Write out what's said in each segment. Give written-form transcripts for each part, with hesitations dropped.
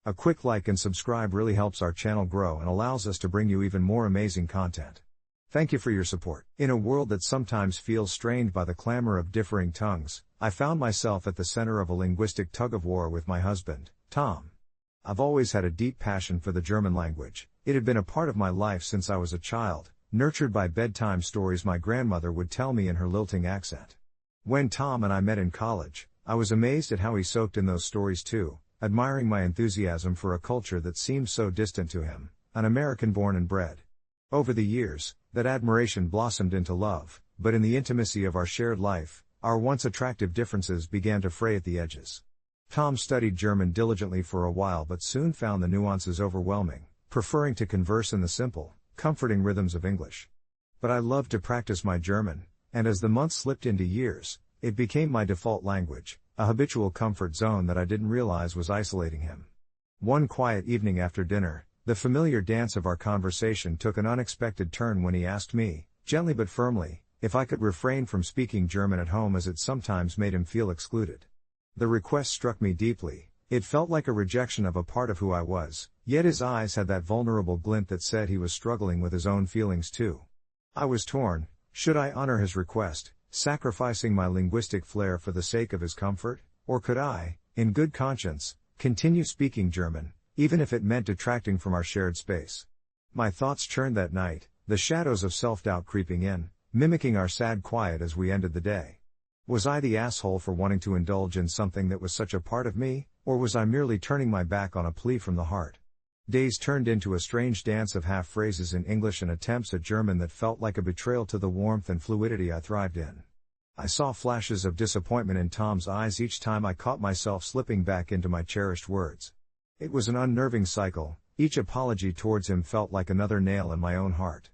A quick like and subscribe really helps our channel grow and allows us to bring you even more amazing content. Thank you for your support. In a world that sometimes feels strained by the clamor of differing tongues, I found myself at the center of a linguistic tug-of-war with my husband, Tom. I've always had a deep passion for the German language. It had been a part of my life since I was a child, nurtured by bedtime stories my grandmother would tell me in her lilting accent. When Tom and I met in college, I was amazed at how he soaked in those stories too, admiring my enthusiasm for a culture that seemed so distant to him, an American born and bred. Over the years, that admiration blossomed into love, but in the intimacy of our shared life, our once attractive differences began to fray at the edges. Tom studied German diligently for a while but soon found the nuances overwhelming, preferring to converse in the simple, comforting rhythms of English. But I loved to practice my German, and as the months slipped into years, it became my default language, a habitual comfort zone that I didn't realize was isolating him. One quiet evening after dinner, the familiar dance of our conversation took an unexpected turn when he asked me, gently but firmly, if I could refrain from speaking German at home as it sometimes made him feel excluded. The request struck me deeply. It felt like a rejection of a part of who I was, yet his eyes had that vulnerable glint that said he was struggling with his own feelings too. I was torn. Should I honor his request, sacrificing my linguistic flair for the sake of his comfort, or could I, in good conscience, continue speaking German, even if it meant detracting from our shared space? My thoughts churned that night, the shadows of self-doubt creeping in, mimicking our sad quiet as we ended the day. Was I the asshole for wanting to indulge in something that was such a part of me, or was I merely turning my back on a plea from the heart? Days turned into a strange dance of half-phrases in English and attempts at German that felt like a betrayal to the warmth and fluidity I thrived in. I saw flashes of disappointment in Tom's eyes each time I caught myself slipping back into my cherished words. It was an unnerving cycle. Each apology towards him felt like another nail in my own heart.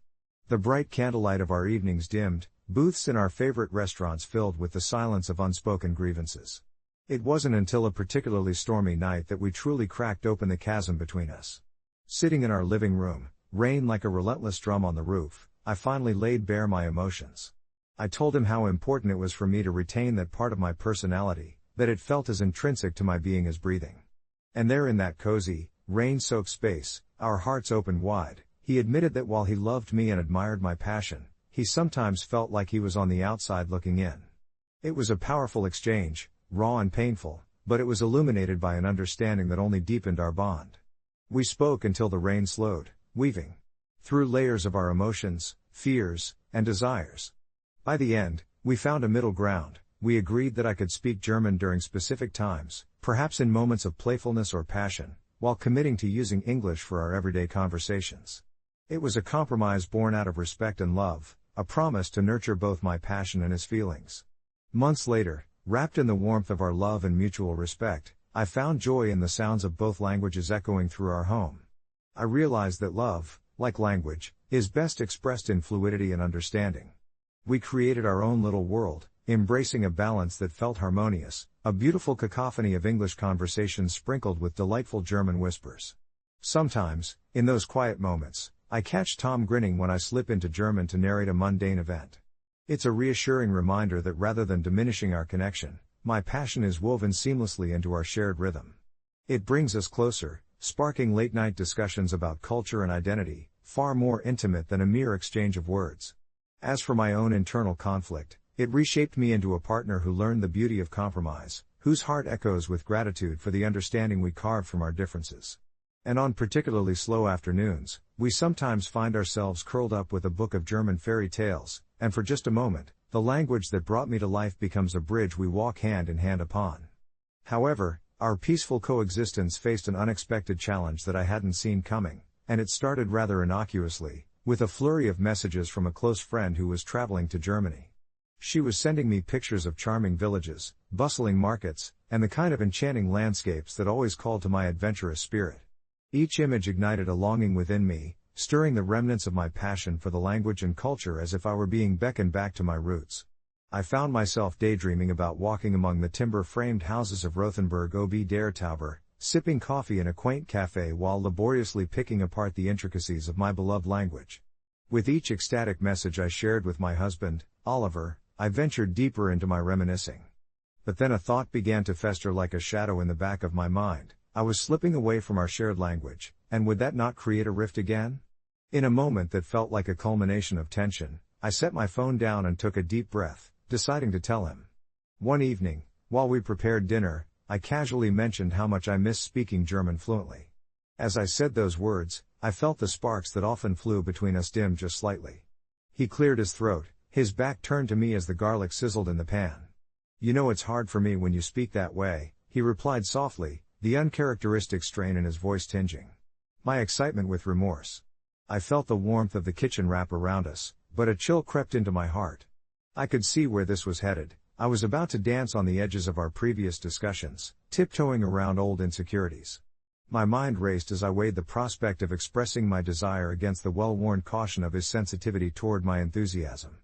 The bright candlelight of our evenings dimmed, booths in our favorite restaurants filled with the silence of unspoken grievances. It wasn't until a particularly stormy night that we truly cracked open the chasm between us. Sitting in our living room, rain like a relentless drum on the roof, I finally laid bare my emotions. I told him how important it was for me to retain that part of my personality, that it felt as intrinsic to my being as breathing. And there in that cozy, rain-soaked space, our hearts opened wide, he admitted that while he loved me and admired my passion, he sometimes felt like he was on the outside looking in. It was a powerful exchange, raw and painful, but it was illuminated by an understanding that only deepened our bond. We spoke until the rain slowed, weaving through layers of our emotions, fears, and desires. By the end, we found a middle ground. We agreed that I could speak German during specific times, perhaps in moments of playfulness or passion, while committing to using English for our everyday conversations. It was a compromise born out of respect and love, a promise to nurture both my passion and his feelings. Months later, wrapped in the warmth of our love and mutual respect, I found joy in the sounds of both languages echoing through our home. I realized that love, like language, is best expressed in fluidity and understanding. We created our own little world, embracing a balance that felt harmonious, a beautiful cacophony of English conversations sprinkled with delightful German whispers. Sometimes, in those quiet moments, I catch Tom grinning when I slip into German to narrate a mundane event. It's a reassuring reminder that rather than diminishing our connection, my passion is woven seamlessly into our shared rhythm. It brings us closer, sparking late-night discussions about culture and identity, far more intimate than a mere exchange of words. As for my own internal conflict, it reshaped me into a partner who learned the beauty of compromise, whose heart echoes with gratitude for the understanding we carved from our differences. And on particularly slow afternoons, we sometimes find ourselves curled up with a book of German fairy tales, and for just a moment, the language that brought me to life becomes a bridge we walk hand in hand upon. However, our peaceful coexistence faced an unexpected challenge that I hadn't seen coming, and it started rather innocuously, with a flurry of messages from a close friend who was traveling to Germany. She was sending me pictures of charming villages, bustling markets, and the kind of enchanting landscapes that always called to my adventurous spirit. Each image ignited a longing within me, stirring the remnants of my passion for the language and culture as if I were being beckoned back to my roots. I found myself daydreaming about walking among the timber-framed houses of Rothenburg ob der Tauber, sipping coffee in a quaint cafe while laboriously picking apart the intricacies of my beloved language. With each ecstatic message I shared with my husband, Oliver, I ventured deeper into my reminiscing. But then a thought began to fester like a shadow in the back of my mind, I was slipping away from our shared language, and would that not create a rift again? In a moment that felt like a culmination of tension, I set my phone down and took a deep breath, deciding to tell him. One evening, while we prepared dinner, I casually mentioned how much I miss speaking German fluently. As I said those words, I felt the sparks that often flew between us dim just slightly. He cleared his throat, his back turned to me as the garlic sizzled in the pan. "You know it's hard for me when you speak that way," he replied softly, the uncharacteristic strain in his voice tinging my excitement with remorse. I felt the warmth of the kitchen wrap around us, but a chill crept into my heart. I could see where this was headed. I was about to dance on the edges of our previous discussions, tiptoeing around old insecurities. My mind raced as I weighed the prospect of expressing my desire against the well-worn caution of his sensitivity toward my enthusiasm.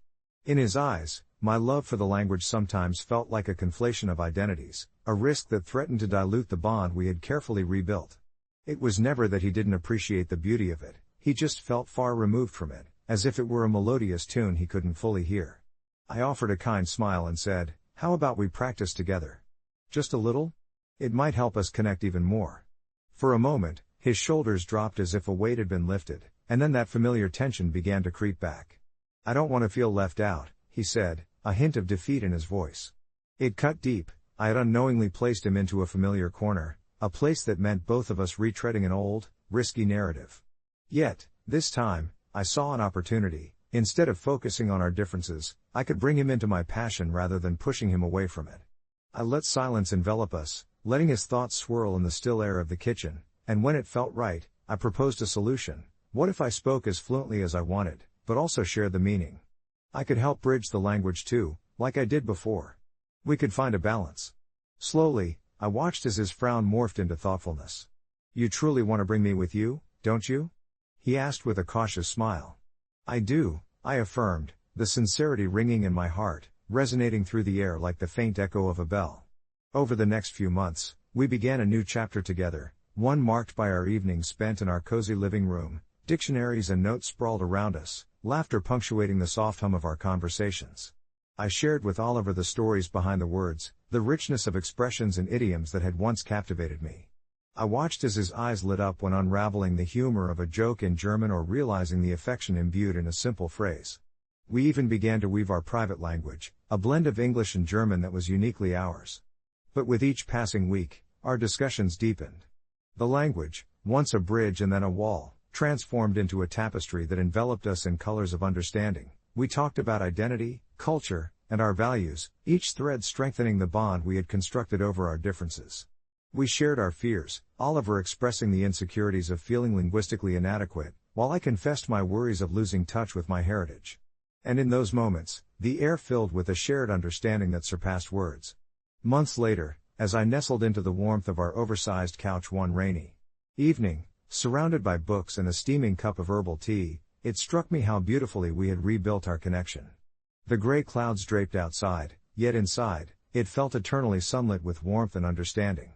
In his eyes, my love for the language sometimes felt like a conflation of identities, a risk that threatened to dilute the bond we had carefully rebuilt. It was never that he didn't appreciate the beauty of it, he just felt far removed from it, as if it were a melodious tune he couldn't fully hear. I offered a kind smile and said, "How about we practice together? Just a little? It might help us connect even more." For a moment, his shoulders dropped as if a weight had been lifted, and then that familiar tension began to creep back. "I don't want to feel left out," he said, a hint of defeat in his voice. It cut deep. I had unknowingly placed him into a familiar corner, a place that meant both of us retreading an old, risky narrative. Yet, this time, I saw an opportunity. Instead of focusing on our differences, I could bring him into my passion rather than pushing him away from it. I let silence envelop us, letting his thoughts swirl in the still air of the kitchen, and when it felt right, I proposed a solution. What if I spoke as fluently as I wanted, but also shared the meaning? I could help bridge the language too, like I did before. We could find a balance. Slowly, I watched as his frown morphed into thoughtfulness. "You truly want to bring me with you, don't you?" he asked with a cautious smile. "I do," I affirmed, the sincerity ringing in my heart, resonating through the air like the faint echo of a bell. Over the next few months, we began a new chapter together, one marked by our evenings spent in our cozy living room, dictionaries and notes sprawled around us, laughter punctuating the soft hum of our conversations. I shared with Oliver the stories behind the words, the richness of expressions and idioms that had once captivated me. I watched as his eyes lit up when unraveling the humor of a joke in German or realizing the affection imbued in a simple phrase. We even began to weave our private language, a blend of English and German that was uniquely ours. But with each passing week, our discussions deepened. The language, once a bridge and then a wall, transformed into a tapestry that enveloped us in colors of understanding. We talked about identity, culture, and our values, each thread strengthening the bond we had constructed over our differences. We shared our fears, Oliver expressing the insecurities of feeling linguistically inadequate, while I confessed my worries of losing touch with my heritage. And in those moments, the air filled with a shared understanding that surpassed words. Months later, as I nestled into the warmth of our oversized couch one rainy evening, surrounded by books and a steaming cup of herbal tea, it struck me how beautifully we had rebuilt our connection. The gray clouds draped outside, yet inside, it felt eternally sunlit with warmth and understanding.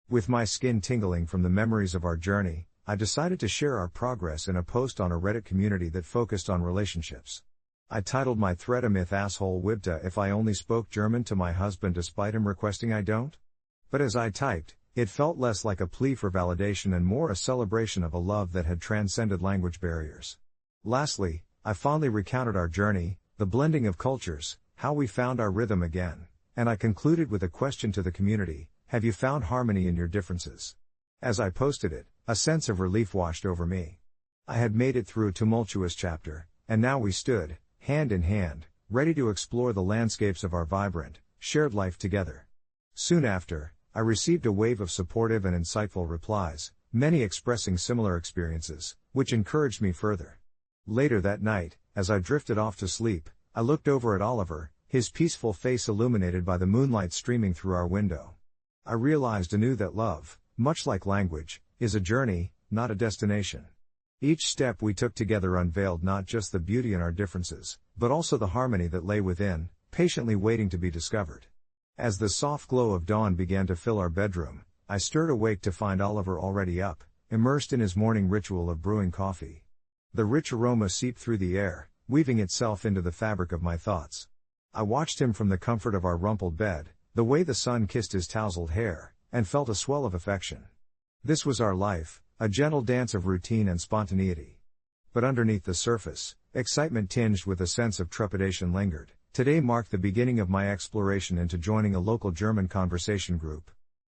With my skin tingling from the memories of our journey, I decided to share our progress in a post on a Reddit community that focused on relationships. I titled my thread "A Myth Asshole WIBTAH if I only spoke German to my husband despite him requesting I don't?" But as I typed, it felt less like a plea for validation and more a celebration of a love that had transcended language barriers. Lastly, I fondly recounted our journey, the blending of cultures, how we found our rhythm again, and I concluded with a question to the community: have you found harmony in your differences? As I posted it, a sense of relief washed over me. I had made it through a tumultuous chapter, and now we stood, hand in hand, ready to explore the landscapes of our vibrant, shared life together. Soon after, I received a wave of supportive and insightful replies, many expressing similar experiences, which encouraged me further. Later that night, as I drifted off to sleep, I looked over at Oliver, his peaceful face illuminated by the moonlight streaming through our window. I realized anew that love, much like language, is a journey, not a destination. Each step we took together unveiled not just the beauty in our differences, but also the harmony that lay within, patiently waiting to be discovered. As the soft glow of dawn began to fill our bedroom, I stirred awake to find Oliver already up, immersed in his morning ritual of brewing coffee. The rich aroma seeped through the air, weaving itself into the fabric of my thoughts. I watched him from the comfort of our rumpled bed, the way the sun kissed his tousled hair, and felt a swell of affection. This was our life, a gentle dance of routine and spontaneity. But underneath the surface, excitement tinged with a sense of trepidation lingered. Today marked the beginning of my exploration into joining a local German conversation group.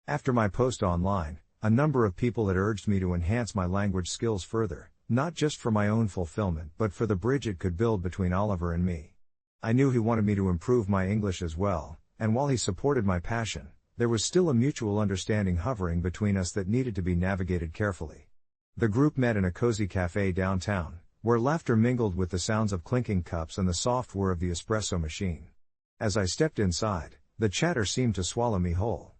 After my post online, a number of people had urged me to enhance my language skills further, not just for my own fulfillment but for the bridge it could build between Oliver and me. I knew he wanted me to improve my English as well, and while he supported my passion, there was still a mutual understanding hovering between us that needed to be navigated carefully. The group met in a cozy cafe downtown, where laughter mingled with the sounds of clinking cups and the soft whir of the espresso machine. As I stepped inside, the chatter seemed to swallow me whole.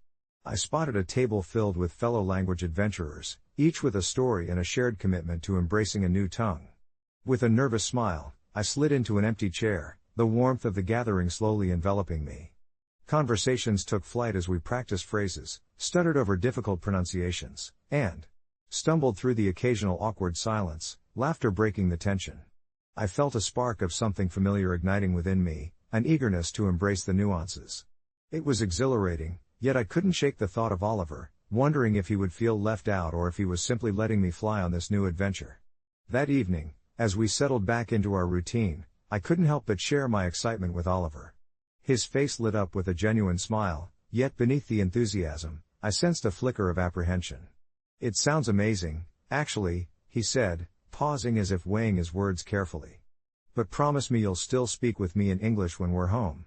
I spotted a table filled with fellow language adventurers, each with a story and a shared commitment to embracing a new tongue. With a nervous smile, I slid into an empty chair, the warmth of the gathering slowly enveloping me. Conversations took flight as we practiced phrases, stuttered over difficult pronunciations, and stumbled through the occasional awkward silence, laughter breaking the tension. I felt a spark of something familiar igniting within me, an eagerness to embrace the nuances. It was exhilarating, yet I couldn't shake the thought of Oliver, wondering if he would feel left out or if he was simply letting me fly on this new adventure. That evening, as we settled back into our routine, I couldn't help but share my excitement with Oliver. His face lit up with a genuine smile, yet beneath the enthusiasm, I sensed a flicker of apprehension. "It sounds amazing, actually," he said, pausing as if weighing his words carefully. "But promise me you'll still speak with me in English when we're home.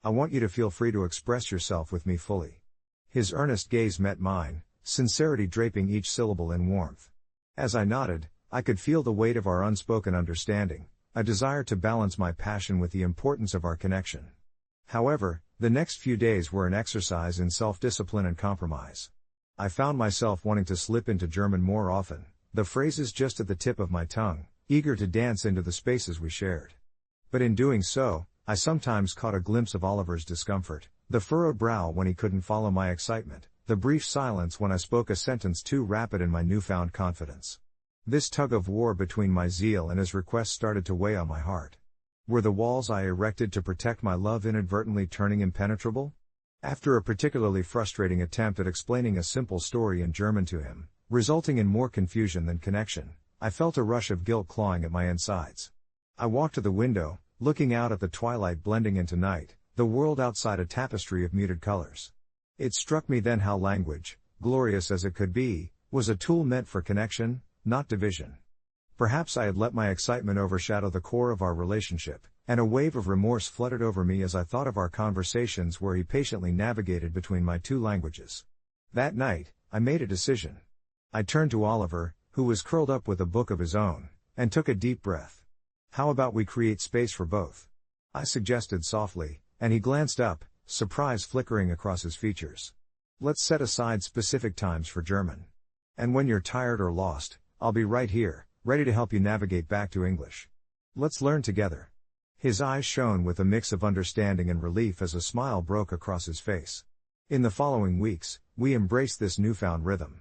I want you to feel free to express yourself with me fully." His earnest gaze met mine, sincerity draping each syllable in warmth. As I nodded, I could feel the weight of our unspoken understanding, a desire to balance my passion with the importance of our connection. However, the next few days were an exercise in self-discipline and compromise. I found myself wanting to slip into German more often, the phrases just at the tip of my tongue, eager to dance into the spaces we shared. But in doing so, I sometimes caught a glimpse of Oliver's discomfort, the furrowed brow when he couldn't follow my excitement, the brief silence when I spoke a sentence too rapid in my newfound confidence. This tug of war between my zeal and his request started to weigh on my heart. Were the walls I erected to protect my love inadvertently turning impenetrable? After a particularly frustrating attempt at explaining a simple story in German to him, resulting in more confusion than connection, I felt a rush of guilt clawing at my insides. I walked to the window, looking out at the twilight blending into night, the world outside a tapestry of muted colors. It struck me then how language, glorious as it could be, was a tool meant for connection, not division. Perhaps I had let my excitement overshadow the core of our relationship, and a wave of remorse flooded over me as I thought of our conversations where he patiently navigated between my two languages. That night, I made a decision. I turned to Oliver, who was curled up with a book of his own, and took a deep breath. "How about we create space for both?" I suggested softly, and he glanced up, surprise flickering across his features. "Let's set aside specific times for German. And when you're tired or lost, I'll be right here, ready to help you navigate back to English. Let's learn together." His eyes shone with a mix of understanding and relief as a smile broke across his face. In the following weeks, we embraced this newfound rhythm.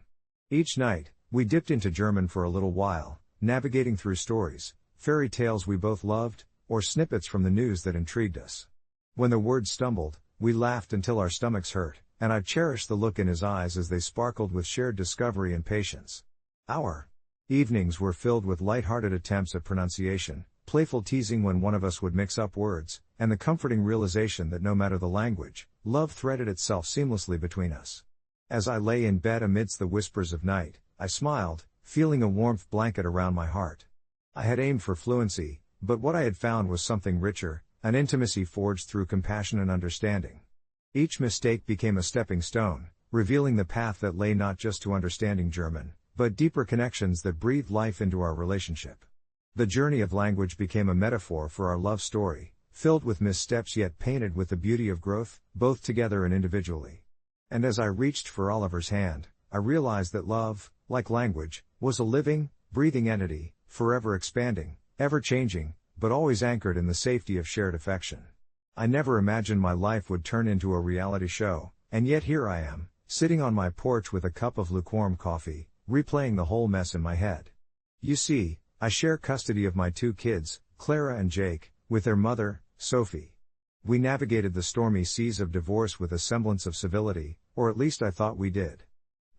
Each night, we dipped into German for a little while, navigating through stories, fairy tales we both loved, or snippets from the news that intrigued us. When the words stumbled, we laughed until our stomachs hurt, and I cherished the look in his eyes as they sparkled with shared discovery and patience. Our evenings were filled with light-hearted attempts at pronunciation, playful teasing when one of us would mix up words, and the comforting realization that no matter the language, love threaded itself seamlessly between us. As I lay in bed amidst the whispers of night, I smiled, feeling a warmth blanket around my heart. I had aimed for fluency, but what I had found was something richer, an intimacy forged through compassion and understanding. Each mistake became a stepping stone, revealing the path that lay not just to understanding German, but deeper connections that breathed life into our relationship. The journey of language became a metaphor for our love story, filled with missteps yet painted with the beauty of growth, both together and individually. And as I reached for Oliver's hand, I realized that love, like language, was a living, breathing entity, forever expanding, ever changing, but always anchored in the safety of shared affection. I never imagined my life would turn into a reality show, and yet here I am, sitting on my porch with a cup of lukewarm coffee, replaying the whole mess in my head. You see, I share custody of my two kids, Clara and Jake, with their mother, Sophie. We navigated the stormy seas of divorce with a semblance of civility, or at least I thought we did.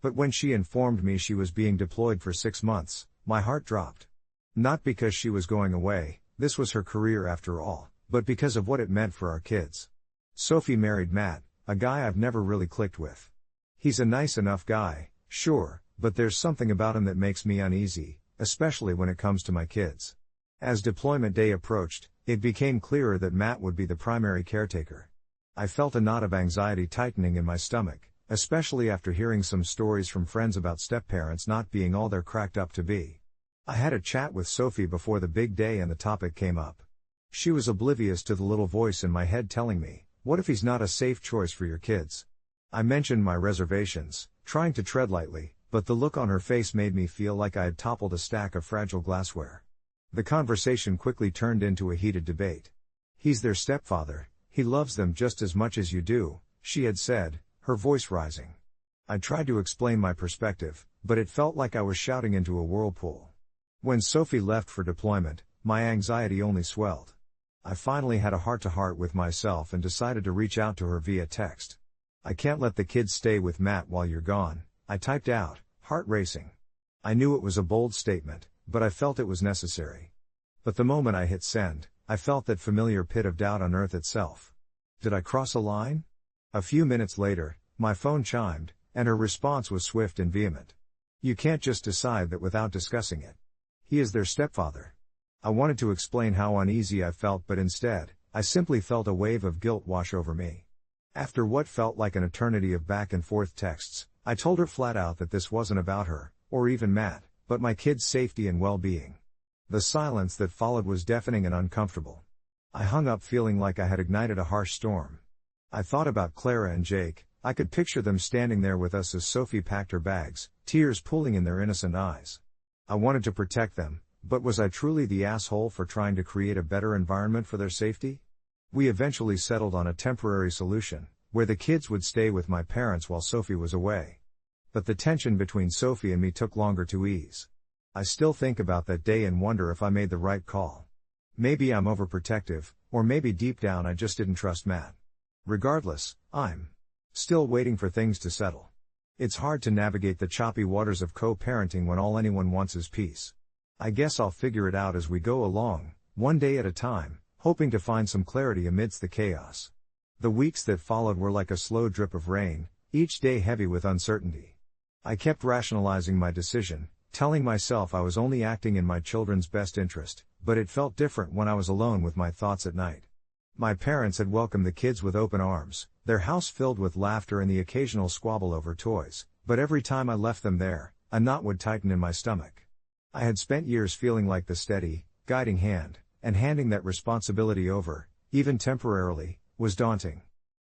But when she informed me she was being deployed for 6 months, my heart dropped. Not because she was going away, this was her career after all, but because of what it meant for our kids. Sophie married Matt, a guy I've never really clicked with. He's a nice enough guy, sure, but there's something about him that makes me uneasy, especially when it comes to my kids. As deployment day approached, it became clearer that Matt would be the primary caretaker. I felt a knot of anxiety tightening in my stomach, especially after hearing some stories from friends about step-parents not being all they're cracked up to be. I had a chat with Sophie before the big day and the topic came up. She was oblivious to the little voice in my head telling me, "What if he's not a safe choice for your kids?" I mentioned my reservations, trying to tread lightly, but the look on her face made me feel like I had toppled a stack of fragile glassware. The conversation quickly turned into a heated debate. "He's their stepfather, he loves them just as much as you do," she had said, her voice rising. I tried to explain my perspective, but it felt like I was shouting into a whirlpool. When Sophie left for deployment, my anxiety only swelled. I finally had a heart-to-heart with myself and decided to reach out to her via text. "I can't let the kids stay with Matt while you're gone," I typed out, heart racing. I knew it was a bold statement, but I felt it was necessary. But the moment I hit send, I felt that familiar pit of doubt unearth itself. Did I cross a line? A few minutes later, my phone chimed, and her response was swift and vehement. "You can't just decide that without discussing it. He is their stepfather." I wanted to explain how uneasy I felt, but instead, I simply felt a wave of guilt wash over me. After what felt like an eternity of back and forth texts, I told her flat out that this wasn't about her, or even Matt, but my kids' safety and well-being. The silence that followed was deafening and uncomfortable. I hung up feeling like I had ignited a harsh storm. I thought about Clara and Jake. I could picture them standing there with us as Sophie packed her bags, tears pooling in their innocent eyes. I wanted to protect them, but was I truly the asshole for trying to create a better environment for their safety? We eventually settled on a temporary solution, where the kids would stay with my parents while Sophie was away. But the tension between Sophie and me took longer to ease. I still think about that day and wonder if I made the right call. Maybe I'm overprotective, or maybe deep down I just didn't trust Matt. Regardless, I'm still waiting for things to settle. It's hard to navigate the choppy waters of co-parenting when all anyone wants is peace. I guess I'll figure it out as we go along, one day at a time, hoping to find some clarity amidst the chaos. The weeks that followed were like a slow drip of rain, each day heavy with uncertainty. I kept rationalizing my decision, telling myself I was only acting in my children's best interest, but it felt different when I was alone with my thoughts at night. My parents had welcomed the kids with open arms, their house filled with laughter and the occasional squabble over toys, but every time I left them there, a knot would tighten in my stomach. I had spent years feeling like the steady, guiding hand, and handing that responsibility over, even temporarily, was daunting.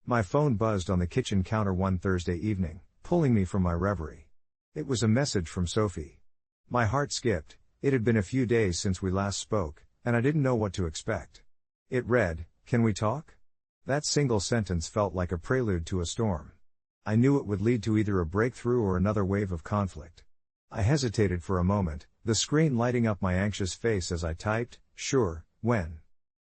My phone buzzed on the kitchen counter one Thursday evening, pulling me from my reverie. It was a message from Sophie. My heart skipped. It had been a few days since we last spoke, and I didn't know what to expect. It read, "Can we talk?" That single sentence felt like a prelude to a storm. I knew it would lead to either a breakthrough or another wave of conflict. I hesitated for a moment, the screen lighting up my anxious face as I typed, "Sure, when?"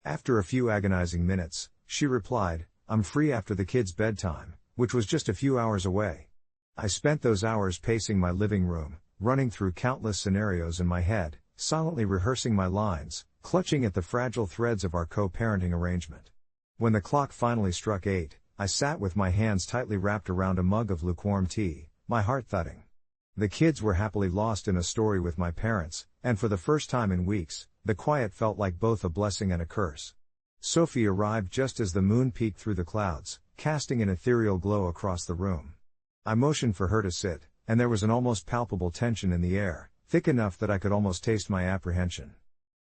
After a few agonizing minutes, she replied, "I'm free after the kids' bedtime," which was just a few hours away. I spent those hours pacing my living room, running through countless scenarios in my head, silently rehearsing my lines, clutching at the fragile threads of our co-parenting arrangement. When the clock finally struck 8, I sat with my hands tightly wrapped around a mug of lukewarm tea, my heart thudding. The kids were happily lost in a story with my parents, and for the first time in weeks, the quiet felt like both a blessing and a curse. Sophie arrived just as the moon peeked through the clouds, casting an ethereal glow across the room. I motioned for her to sit, and there was an almost palpable tension in the air, thick enough that I could almost taste my apprehension.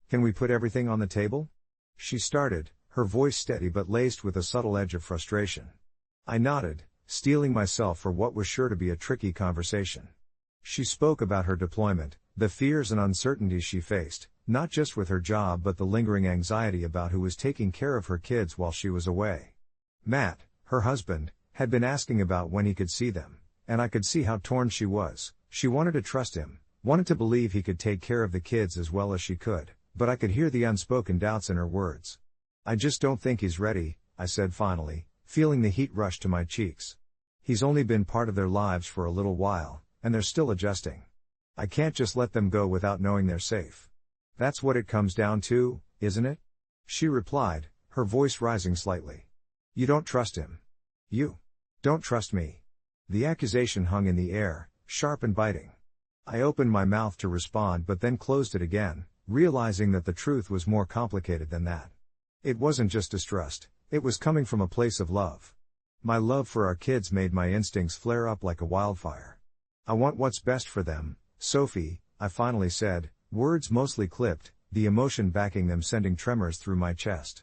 "Can we put everything on the table?" she started, her voice steady but laced with a subtle edge of frustration. I nodded, steeling myself for what was sure to be a tricky conversation. She spoke about her deployment, the fears and uncertainties she faced, not just with her job but the lingering anxiety about who was taking care of her kids while she was away. Matt, her husband, had been asking about when he could see them, and I could see how torn she was. She wanted to trust him, wanted to believe he could take care of the kids as well as she could, but I could hear the unspoken doubts in her words. "I just don't think he's ready," I said finally, feeling the heat rush to my cheeks. "He's only been part of their lives for a little while, and they're still adjusting. I can't just let them go without knowing they're safe. That's what it comes down to, isn't it? She replied, her voice rising slightly. You don't trust him. You don't trust me. The accusation hung in the air, sharp and biting. I opened my mouth to respond but then closed it again, realizing that the truth was more complicated than that. It wasn't just distrust, it was coming from a place of love. My love for our kids made my instincts flare up like a wildfire. I want what's best for them, Sophie, I finally said, words mostly clipped, the emotion backing them sending tremors through my chest.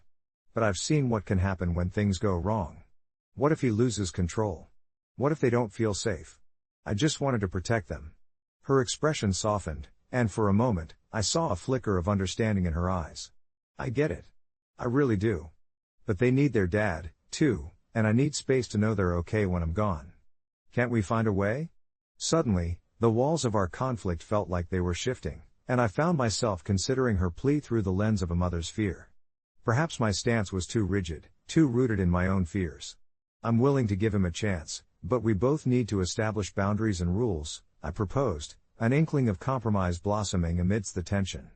But I've seen what can happen when things go wrong. What if he loses control? What if they don't feel safe? I just wanted to protect them. Her expression softened, and for a moment, I saw a flicker of understanding in her eyes. I get it. I really do. But they need their dad, too, and I need space to know they're okay when I'm gone. Can't we find a way? Suddenly, the walls of our conflict felt like they were shifting, and I found myself considering her plea through the lens of a mother's fear. Perhaps my stance was too rigid, too rooted in my own fears. I'm willing to give him a chance, but we both need to establish boundaries and rules, I proposed, an inkling of compromise blossoming amidst the tension.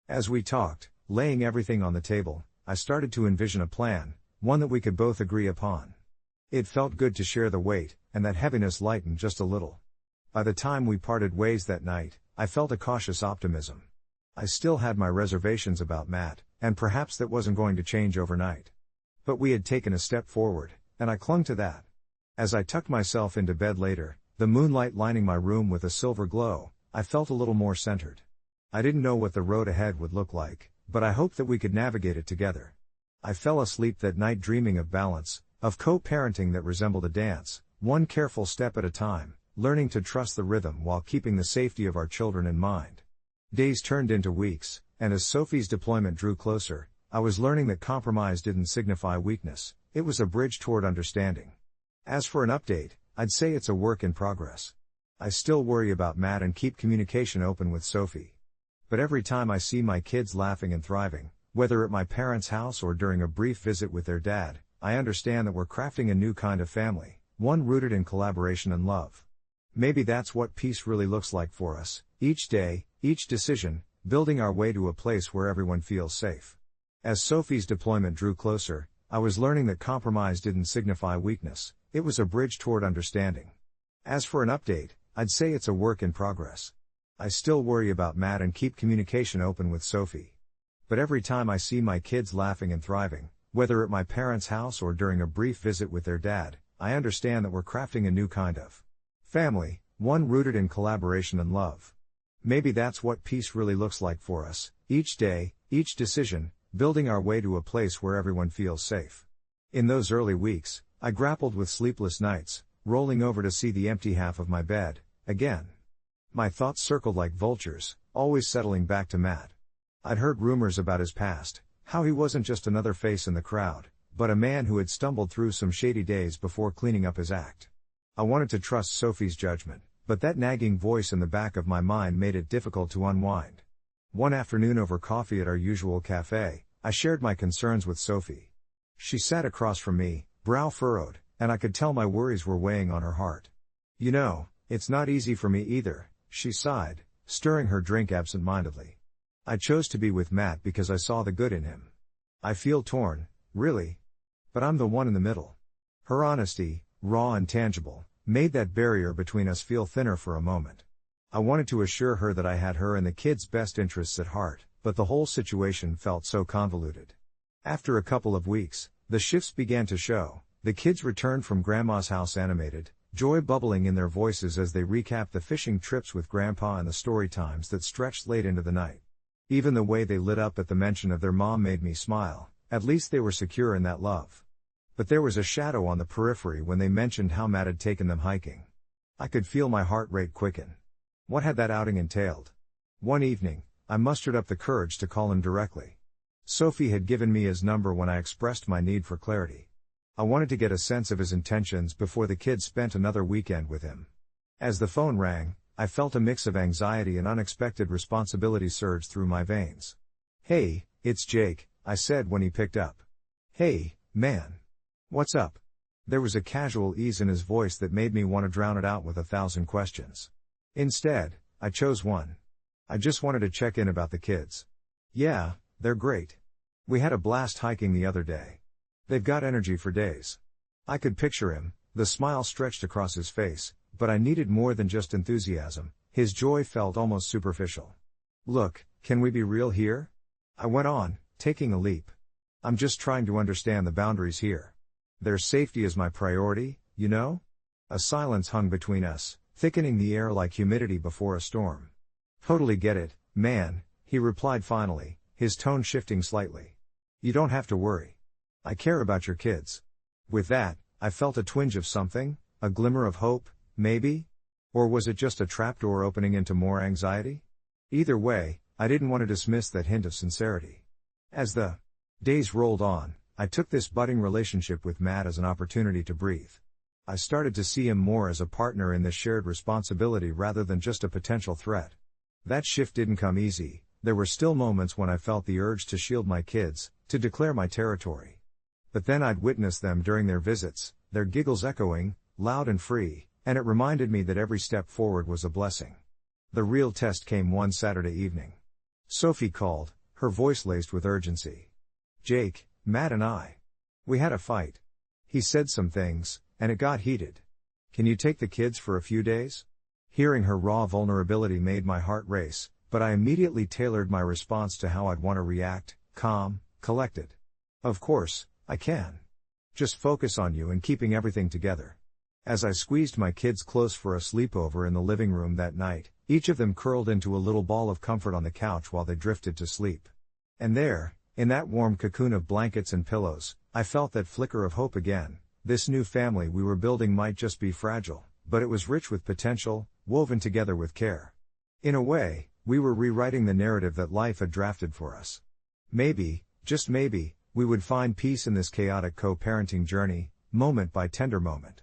As we talked, laying everything on the table, I started to envision a plan, one that we could both agree upon. It felt good to share the weight, and that heaviness lightened just a little. By the time we parted ways that night, I felt a cautious optimism. I still had my reservations about Matt, and perhaps that wasn't going to change overnight. But we had taken a step forward, and I clung to that. As I tucked myself into bed later, the moonlight lining my room with a silver glow, I felt a little more centered. I didn't know what the road ahead would look like, but I hoped that we could navigate it together. I fell asleep that night dreaming of balance, of co-parenting that resembled a dance, one careful step at a time, learning to trust the rhythm while keeping the safety of our children in mind. Days turned into weeks, and as Sophie's deployment drew closer, I was learning that compromise didn't signify weakness, it was a bridge toward understanding. As for an update, I'd say it's a work in progress. I still worry about Matt and keep communication open with Sophie. But every time I see my kids laughing and thriving, whether at my parents' house or during a brief visit with their dad, I understand that we're crafting a new kind of family, one rooted in collaboration and love. Maybe that's what peace really looks like for us, each day, each decision, building our way to a place where everyone feels safe. As Sophie's deployment drew closer, I was learning that compromise didn't signify weakness, it was a bridge toward understanding. As for an update, I'd say it's a work in progress. I still worry about Matt and keep communication open with Sophie. But every time I see my kids laughing and thriving, whether at my parents' house or during a brief visit with their dad, I understand that we're crafting a new kind of family, one rooted in collaboration and love. Maybe that's what peace really looks like for us, each day, each decision, building our way to a place where everyone feels safe. In those early weeks, I grappled with sleepless nights, rolling over to see the empty half of my bed, again. My thoughts circled like vultures, always settling back to Matt. I'd heard rumors about his past, how he wasn't just another face in the crowd, but a man who had stumbled through some shady days before cleaning up his act. I wanted to trust Sophie's judgment, but that nagging voice in the back of my mind made it difficult to unwind. One afternoon over coffee at our usual cafe, I shared my concerns with Sophie. She sat across from me, brow furrowed, and I could tell my worries were weighing on her heart. You know, it's not easy for me either, she sighed, stirring her drink absent-mindedly. I chose to be with Matt because I saw the good in him. I feel torn, really. But I'm the one in the middle. Her honesty, raw and tangible, made that barrier between us feel thinner for a moment. I wanted to assure her that I had her and the kids' best interests at heart, but the whole situation felt so convoluted. After a couple of weeks, the shifts began to show. The kids returned from Grandma's house animated, joy bubbling in their voices as they recapped the fishing trips with Grandpa and the story times that stretched late into the night. Even the way they lit up at the mention of their mom made me smile, at least they were secure in that love. But there was a shadow on the periphery when they mentioned how Matt had taken them hiking. I could feel my heart rate quicken. What had that outing entailed? One evening, I mustered up the courage to call him directly. Sophie had given me his number when I expressed my need for clarity. I wanted to get a sense of his intentions before the kids spent another weekend with him. As the phone rang, I felt a mix of anxiety and unexpected responsibility surge through my veins. "Hey, it's Jake," I said when he picked up. "Hey, man. What's up?" There was a casual ease in his voice that made me want to drown it out with 1,000 questions. Instead, I chose one. I just wanted to check in about the kids. Yeah, they're great. We had a blast hiking the other day. They've got energy for days. I could picture him, the smile stretched across his face, but I needed more than just enthusiasm. His joy felt almost superficial. Look, can we be real here? I went on, taking a leap. I'm just trying to understand the boundaries here. Their safety is my priority, you know? A silence hung between us, thickening the air like humidity before a storm. Totally get it, man, he replied finally, his tone shifting slightly. You don't have to worry. I care about your kids. With that, I felt a twinge of something, a glimmer of hope, maybe? Or was it just a trapdoor opening into more anxiety? Either way, I didn't want to dismiss that hint of sincerity. As the days rolled on, I took this budding relationship with Matt as an opportunity to breathe. I started to see him more as a partner in this shared responsibility rather than just a potential threat. That shift didn't come easy. There were still moments when I felt the urge to shield my kids, to declare my territory. But then I'd witness them during their visits, their giggles echoing, loud and free, and it reminded me that every step forward was a blessing. The real test came one Saturday evening. Sophie called, her voice laced with urgency. Jake, Matt and we had a fight. He said some things, and it got heated. Can you take the kids for a few days? Hearing her raw vulnerability made my heart race, but I immediately tailored my response to how I'd want to react, calm, collected. Of course, I can. Just focus on you and keeping everything together. As I squeezed my kids close for a sleepover in the living room that night, each of them curled into a little ball of comfort on the couch while they drifted to sleep. And there, in that warm cocoon of blankets and pillows, I felt that flicker of hope again. This new family we were building might just be fragile, but it was rich with potential, woven together with care. In a way, we were rewriting the narrative that life had drafted for us. Maybe, just maybe, we would find peace in this chaotic co-parenting journey, moment by tender moment.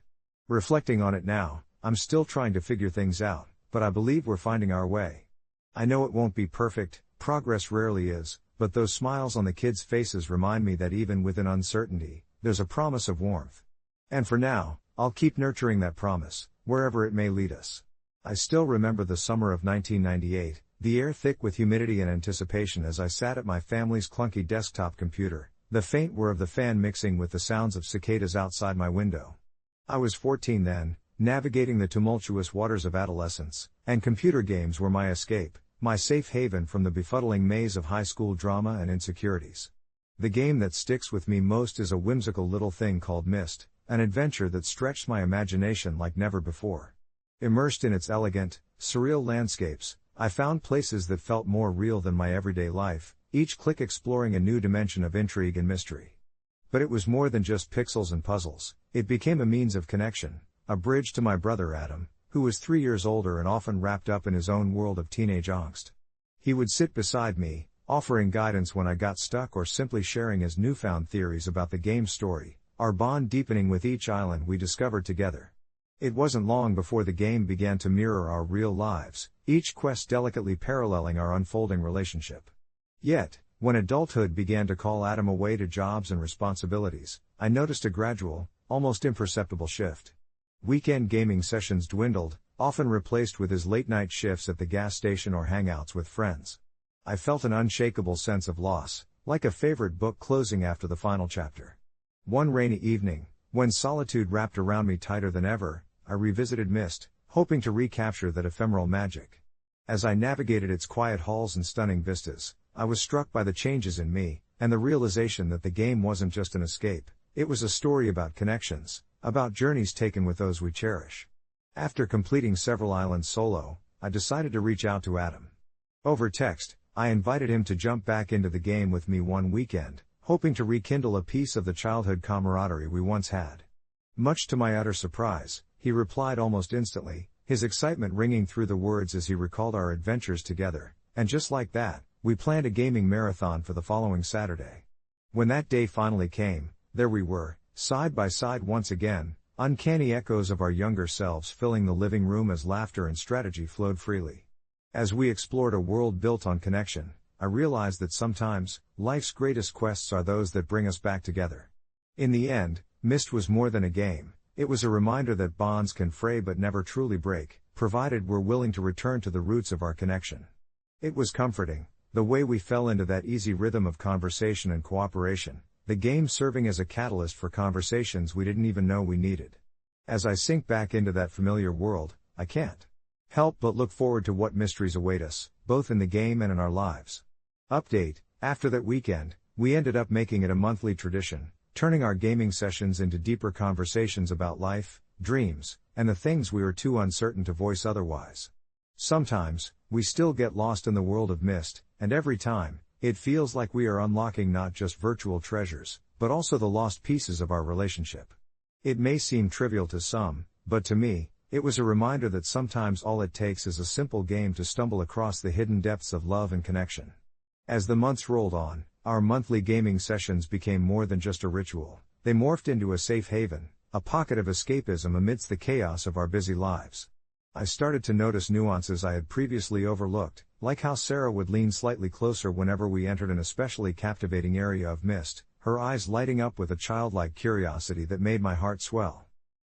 Reflecting on it now, I'm still trying to figure things out, but I believe we're finding our way. I know it won't be perfect, progress rarely is, but those smiles on the kids' faces remind me that even within uncertainty, there's a promise of warmth. And for now, I'll keep nurturing that promise, wherever it may lead us. I still remember the summer of 1998, the air thick with humidity and anticipation as I sat at my family's clunky desktop computer, the faint whir of the fan mixing with the sounds of cicadas outside my window. I was 14 then, navigating the tumultuous waters of adolescence, and computer games were my escape, my safe haven from the befuddling maze of high school drama and insecurities. The game that sticks with me most is a whimsical little thing called Myst, an adventure that stretched my imagination like never before. Immersed in its elegant, surreal landscapes, I found places that felt more real than my everyday life, each click exploring a new dimension of intrigue and mystery. But it was more than just pixels and puzzles, it became a means of connection, a bridge to my brother Adam, who was 3 years older and often wrapped up in his own world of teenage angst. He would sit beside me, offering guidance when I got stuck or simply sharing his newfound theories about the game's story, our bond deepening with each island we discovered together. It wasn't long before the game began to mirror our real lives, each quest delicately paralleling our unfolding relationship. Yet, when adulthood began to call Adam away to jobs and responsibilities, I noticed a gradual, almost imperceptible shift. Weekend gaming sessions dwindled, often replaced with his late-night shifts at the gas station or hangouts with friends. I felt an unshakable sense of loss, like a favorite book closing after the final chapter. One rainy evening, when solitude wrapped around me tighter than ever, I revisited Myst, hoping to recapture that ephemeral magic. As I navigated its quiet halls and stunning vistas, I was struck by the changes in me, and the realization that the game wasn't just an escape, it was a story about connections, about journeys taken with those we cherish. After completing several islands solo, I decided to reach out to Adam. Over text, I invited him to jump back into the game with me one weekend, hoping to rekindle a piece of the childhood camaraderie we once had. Much to my utter surprise, he replied almost instantly, his excitement ringing through the words as he recalled our adventures together, and just like that, we planned a gaming marathon for the following Saturday. When that day finally came, there we were, side by side once again, uncanny echoes of our younger selves filling the living room as laughter and strategy flowed freely. As we explored a world built on connection, I realized that sometimes, life's greatest quests are those that bring us back together. In the end, Myst was more than a game, It was a reminder that bonds can fray but never truly break, provided we're willing to return to the roots of our connection. It was comforting, the way we fell into that easy rhythm of conversation and cooperation, the game serving as a catalyst for conversations we didn't even know we needed. As I sink back into that familiar world, I can't help but look forward to what mysteries await us, both in the game and in our lives. Update: after that weekend, we ended up making it a monthly tradition, turning our gaming sessions into deeper conversations about life, dreams, and the things we were too uncertain to voice otherwise. Sometimes, we still get lost in the world of Myst, and every time, it feels like we are unlocking not just virtual treasures, but also the lost pieces of our relationship. It may seem trivial to some, but to me, it was a reminder that sometimes all it takes is a simple game to stumble across the hidden depths of love and connection. As the months rolled on, our monthly gaming sessions became more than just a ritual. They morphed into a safe haven, a pocket of escapism amidst the chaos of our busy lives. I started to notice nuances I had previously overlooked, like how Sarah would lean slightly closer whenever we entered an especially captivating area of Myst, her eyes lighting up with a childlike curiosity that made my heart swell.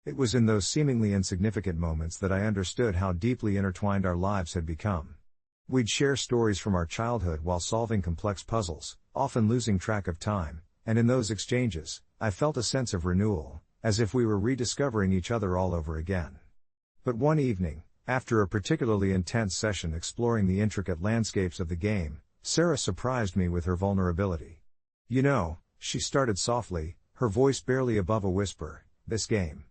It was in those seemingly insignificant moments that I understood how deeply intertwined our lives had become. We'd share stories from our childhood while solving complex puzzles, often losing track of time, and in those exchanges, I felt a sense of renewal, as if we were rediscovering each other all over again. But one evening, after a particularly intense session exploring the intricate landscapes of the game, Sarah surprised me with her vulnerability. "You know," she started softly, her voice barely above a whisper, "this game.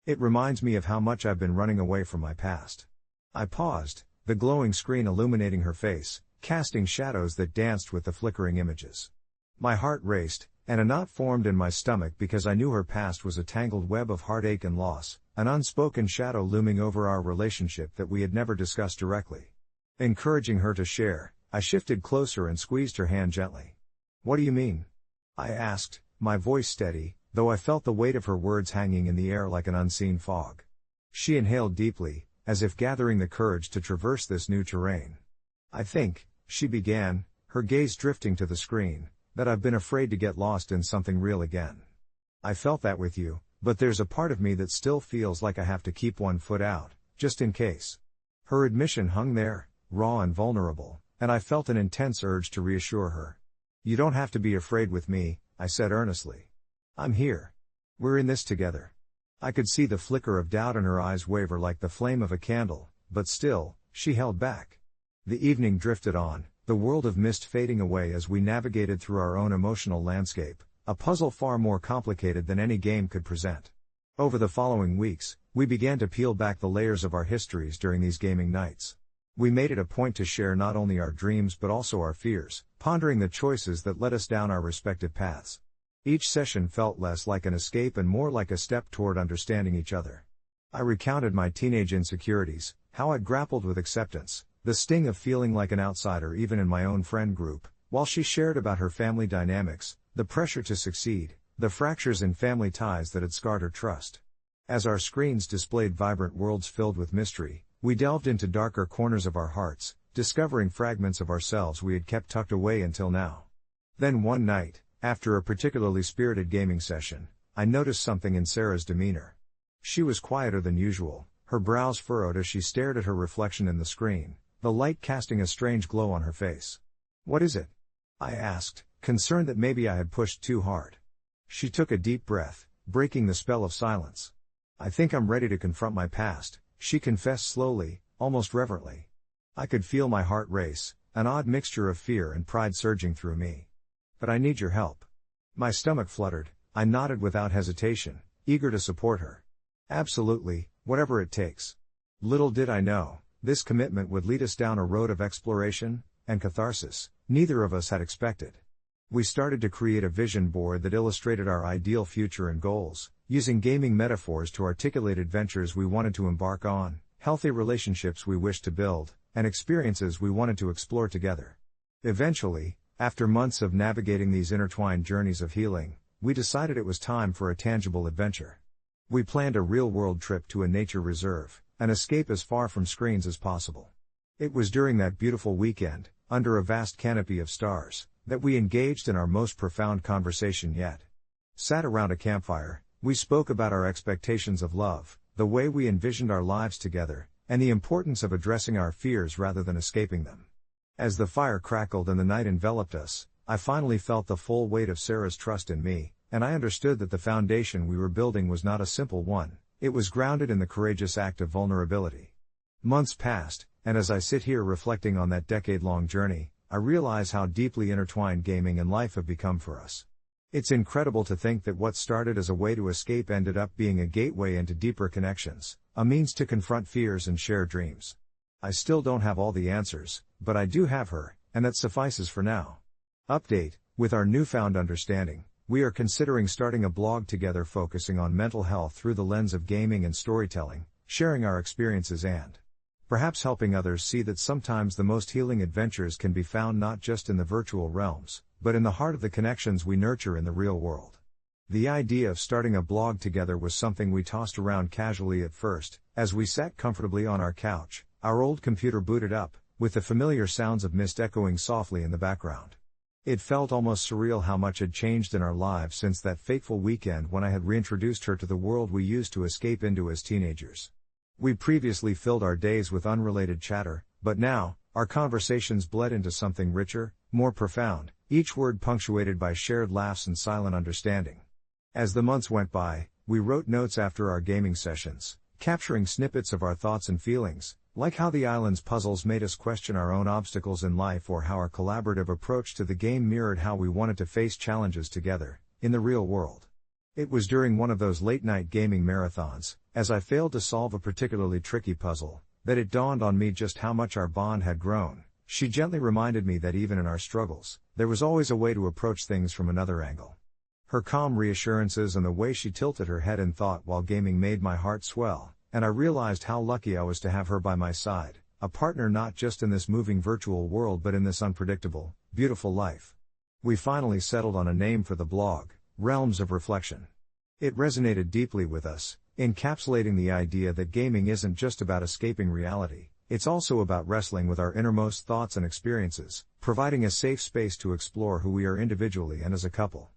It reminds me of how much I've been running away from my past." I paused, the glowing screen illuminating her face, casting shadows that danced with the flickering images. My heart raced, and a knot formed in my stomach because I knew her past was a tangled web of heartache and loss, an unspoken shadow looming over our relationship that we had never discussed directly. Encouraging her to share, I shifted closer and squeezed her hand gently. "What do you mean?" I asked, my voice steady, though I felt the weight of her words hanging in the air like an unseen fog. She inhaled deeply, as if gathering the courage to traverse this new terrain. "I think," she began, her gaze drifting to the screen, "that I've been afraid to get lost in something real again. I felt that with you, but there's a part of me that still feels like I have to keep one foot out, just in case." Her admission hung there, raw and vulnerable, and I felt an intense urge to reassure her. "You don't have to be afraid with me," I said earnestly. "I'm here. We're in this together." I could see the flicker of doubt in her eyes waver like the flame of a candle, but still, she held back. The evening drifted on, the world of Myst fading away as we navigated through our own emotional landscape, a puzzle far more complicated than any game could present. Over the following weeks, we began to peel back the layers of our histories during these gaming nights. We made it a point to share not only our dreams but also our fears, pondering the choices that led us down our respective paths. Each session felt less like an escape and more like a step toward understanding each other. I recounted my teenage insecurities, how I'd grappled with acceptance, the sting of feeling like an outsider even in my own friend group, while she shared about her family dynamics, the pressure to succeed, the fractures in family ties that had scarred her trust. As our screens displayed vibrant worlds filled with mystery, we delved into darker corners of our hearts, discovering fragments of ourselves we had kept tucked away until now. Then one night, after a particularly spirited gaming session, I noticed something in Sarah's demeanor. She was quieter than usual, her brows furrowed as she stared at her reflection in the screen, the light casting a strange glow on her face. "What is it?" I asked, concerned that maybe I had pushed too hard. She took a deep breath, breaking the spell of silence. "I think I'm ready to confront my past," she confessed slowly, almost reverently. I could feel my heart race, an odd mixture of fear and pride surging through me. "But I need your help." My stomach fluttered, I nodded without hesitation, eager to support her. "Absolutely, whatever it takes." Little did I know, this commitment would lead us down a road of exploration and catharsis neither of us had expected. We started to create a vision board that illustrated our ideal future and goals, using gaming metaphors to articulate adventures we wanted to embark on, healthy relationships we wished to build, and experiences we wanted to explore together. Eventually, after months of navigating these intertwined journeys of healing, we decided it was time for a tangible adventure. We planned a real-world trip to a nature reserve, an escape as far from screens as possible. It was during that beautiful weekend, under a vast canopy of stars, that we engaged in our most profound conversation yet. Sat around a campfire, We spoke about our expectations of love, the way we envisioned our lives together, and the importance of addressing our fears rather than escaping them. As the fire crackled and the night enveloped us, I finally felt the full weight of Sarah's trust in me, and I understood that the foundation we were building was not a simple one, it was grounded in the courageous act of vulnerability. Months passed, and as I sit here reflecting on that decade-long journey, I realize how deeply intertwined gaming and life have become for us. It's incredible to think that what started as a way to escape ended up being a gateway into deeper connections, a means to confront fears and share dreams. I still don't have all the answers, but I do have her, and that suffices for now. Update: with our newfound understanding, we are considering starting a blog together focusing on mental health through the lens of gaming and storytelling, sharing our experiences and perhaps helping others see that sometimes the most healing adventures can be found not just in the virtual realms, but in the heart of the connections we nurture in the real world. The idea of starting a blog together was something we tossed around casually at first, as we sat comfortably on our couch, our old computer booted up, with the familiar sounds of mist echoing softly in the background. It felt almost surreal how much had changed in our lives since that fateful weekend when I had reintroduced her to the world we used to escape into as teenagers. We previously filled our days with unrelated chatter, but now, our conversations bled into something richer, more profound, each word punctuated by shared laughs and silent understanding. As the months went by, we wrote notes after our gaming sessions, capturing snippets of our thoughts and feelings, like how the island's puzzles made us question our own obstacles in life or how our collaborative approach to the game mirrored how we wanted to face challenges together, in the real world. It was during one of those late-night gaming marathons, as I failed to solve a particularly tricky puzzle, that it dawned on me just how much our bond had grown. She gently reminded me that even in our struggles, there was always a way to approach things from another angle. Her calm reassurances and the way she tilted her head in thought while gaming made my heart swell, and I realized how lucky I was to have her by my side, a partner not just in this moving virtual world but in this unpredictable, beautiful life. We finally settled on a name for the blog, Realms of Reflection. It resonated deeply with us, encapsulating the idea that gaming isn't just about escaping reality, it's also about wrestling with our innermost thoughts and experiences, providing a safe space to explore who we are individually and as a couple.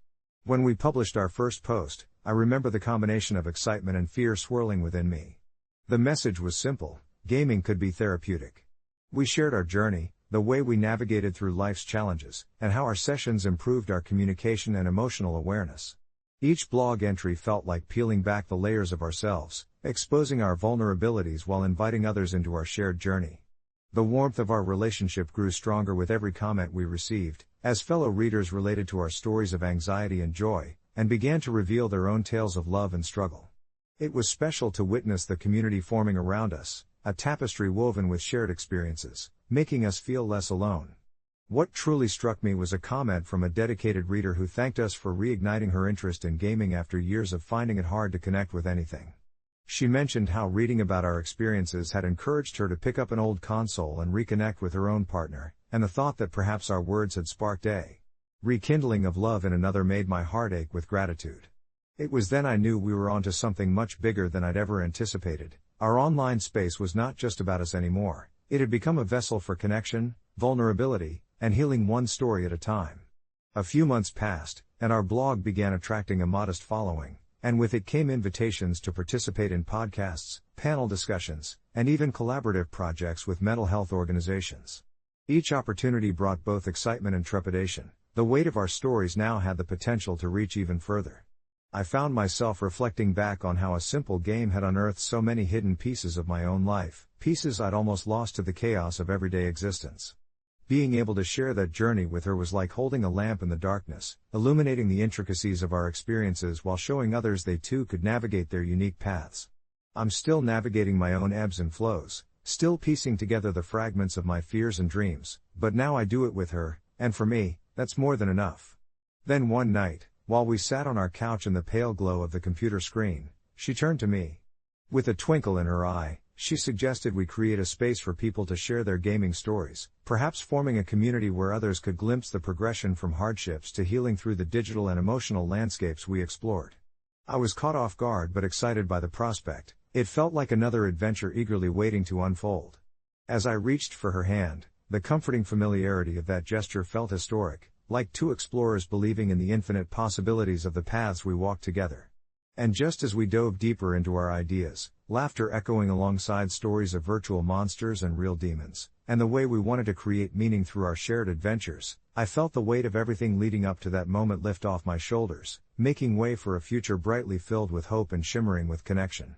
When we published our first post, I remember the combination of excitement and fear swirling within me. The message was simple: gaming could be therapeutic. We shared our journey, the way we navigated through life's challenges, and how our sessions improved our communication and emotional awareness. Each blog entry felt like peeling back the layers of ourselves, exposing our vulnerabilities while inviting others into our shared journey. The warmth of our relationship grew stronger with every comment we received, as fellow readers related to our stories of anxiety and joy, and began to reveal their own tales of love and struggle. It was special to witness the community forming around us, a tapestry woven with shared experiences, making us feel less alone. What truly struck me was a comment from a dedicated reader who thanked us for reigniting her interest in gaming after years of finding it hard to connect with anything. She mentioned how reading about our experiences had encouraged her to pick up an old console and reconnect with her own partner, and the thought that perhaps our words had sparked a rekindling of love in another made my heart ache with gratitude. It was then I knew we were onto something much bigger than I'd ever anticipated. Our online space was not just about us anymore, it had become a vessel for connection, vulnerability, and healing one story at a time. A few months passed, and our blog began attracting a modest following, and with it came invitations to participate in podcasts, panel discussions, and even collaborative projects with mental health organizations. Each opportunity brought both excitement and trepidation. The weight of our stories now had the potential to reach even further. I found myself reflecting back on how a simple game had unearthed so many hidden pieces of my own life, pieces I'd almost lost to the chaos of everyday existence. Being able to share that journey with her was like holding a lamp in the darkness, illuminating the intricacies of our experiences while showing others they too could navigate their unique paths. I'm still navigating my own ebbs and flows, still piecing together the fragments of my fears and dreams, but now I do it with her, and for me, that's more than enough. Then one night, while we sat on our couch in the pale glow of the computer screen, she turned to me. With a twinkle in her eye, she suggested we create a space for people to share their gaming stories, perhaps forming a community where others could glimpse the progression from hardships to healing through the digital and emotional landscapes we explored. I was caught off guard but excited by the prospect. It felt like another adventure eagerly waiting to unfold. As I reached for her hand, the comforting familiarity of that gesture felt historic, like two explorers believing in the infinite possibilities of the paths we walked together. And just as we dove deeper into our ideas, laughter echoing alongside stories of virtual monsters and real demons, and the way we wanted to create meaning through our shared adventures, I felt the weight of everything leading up to that moment lift off my shoulders, making way for a future brightly filled with hope and shimmering with connection.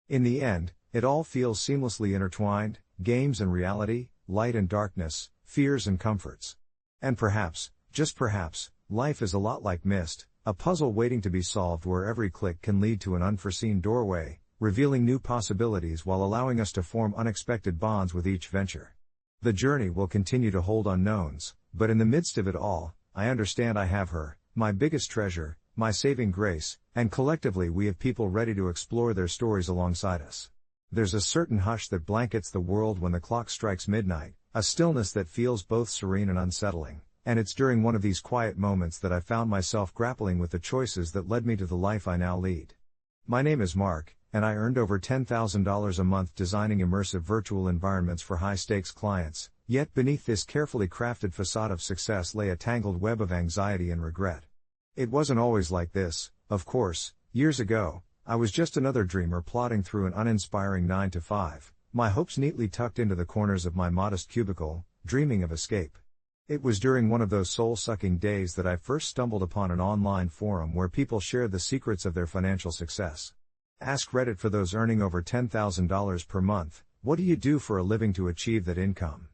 In the end, it all feels seamlessly intertwined, games and reality, light and darkness, fears and comforts. And perhaps, just perhaps, life is a lot like Myst, a puzzle waiting to be solved where every click can lead to an unforeseen doorway, revealing new possibilities while allowing us to form unexpected bonds with each venture. The journey will continue to hold unknowns, but in the midst of it all, I understand I have her, my biggest treasure, my saving grace, and collectively we have people ready to explore their stories alongside us. There's a certain hush that blankets the world when the clock strikes midnight, a stillness that feels both serene and unsettling. And it's during one of these quiet moments that I found myself grappling with the choices that led me to the life I now lead. My name is Mark, and I earned over $10,000 a month designing immersive virtual environments for high-stakes clients, yet beneath this carefully crafted facade of success lay a tangled web of anxiety and regret. It wasn't always like this, of course. Years ago, I was just another dreamer plodding through an uninspiring 9-to-5, my hopes neatly tucked into the corners of my modest cubicle, dreaming of escape. It was during one of those soul-sucking days that I first stumbled upon an online forum where people shared the secrets of their financial success. Ask Reddit for those earning over $10,000 per month, what do you do for a living to achieve that income?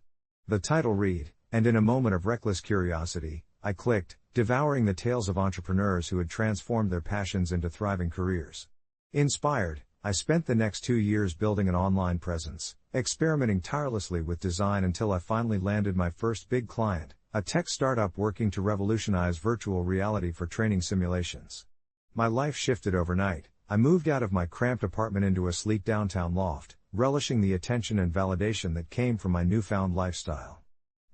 The title read, and in a moment of reckless curiosity, I clicked, devouring the tales of entrepreneurs who had transformed their passions into thriving careers. Inspired, I spent the next 2 years building an online presence, experimenting tirelessly with design until I finally landed my first big client, a tech startup working to revolutionize virtual reality for training simulations. My life shifted overnight. I moved out of my cramped apartment into a sleek downtown loft, relishing the attention and validation that came from my newfound lifestyle.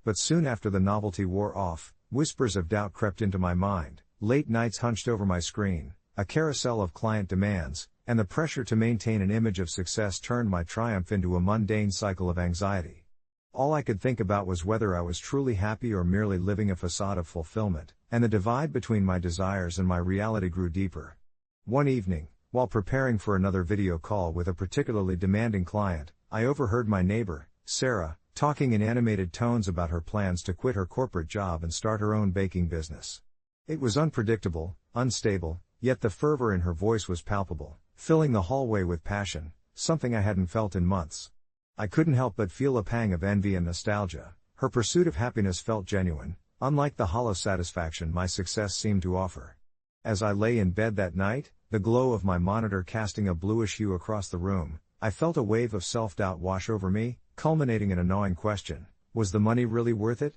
But soon after the novelty wore off, whispers of doubt crept into my mind, late nights hunched over my screen, a carousel of client demands, and the pressure to maintain an image of success turned my triumph into a mundane cycle of anxiety. All I could think about was whether I was truly happy or merely living a facade of fulfillment, and the divide between my desires and my reality grew deeper. One evening, while preparing for another video call with a particularly demanding client, I overheard my neighbor, Sarah, talking in animated tones about her plans to quit her corporate job and start her own baking business. It was unpredictable, unstable, yet the fervor in her voice was palpable, filling the hallway with passion, something I hadn't felt in months. I couldn't help but feel a pang of envy and nostalgia. Her pursuit of happiness felt genuine, unlike the hollow satisfaction my success seemed to offer. As I lay in bed that night, the glow of my monitor casting a bluish hue across the room, I felt a wave of self-doubt wash over me, culminating in a gnawing question: was the money really worth it?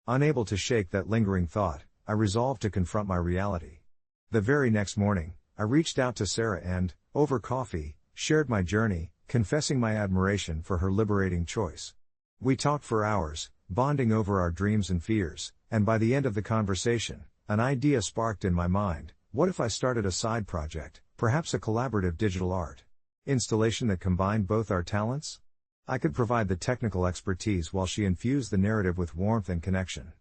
Unable to shake that lingering thought, I resolved to confront my reality. The very next morning, I reached out to Sarah and, over coffee, shared my journey, confessing my admiration for her liberating choice. We talked for hours, bonding over our dreams and fears, and by the end of the conversation, an idea sparked in my mind: what if I started a side project, perhaps a collaborative digital art installation that combined both our talents? I could provide the technical expertise while she infused the narrative with warmth and connection.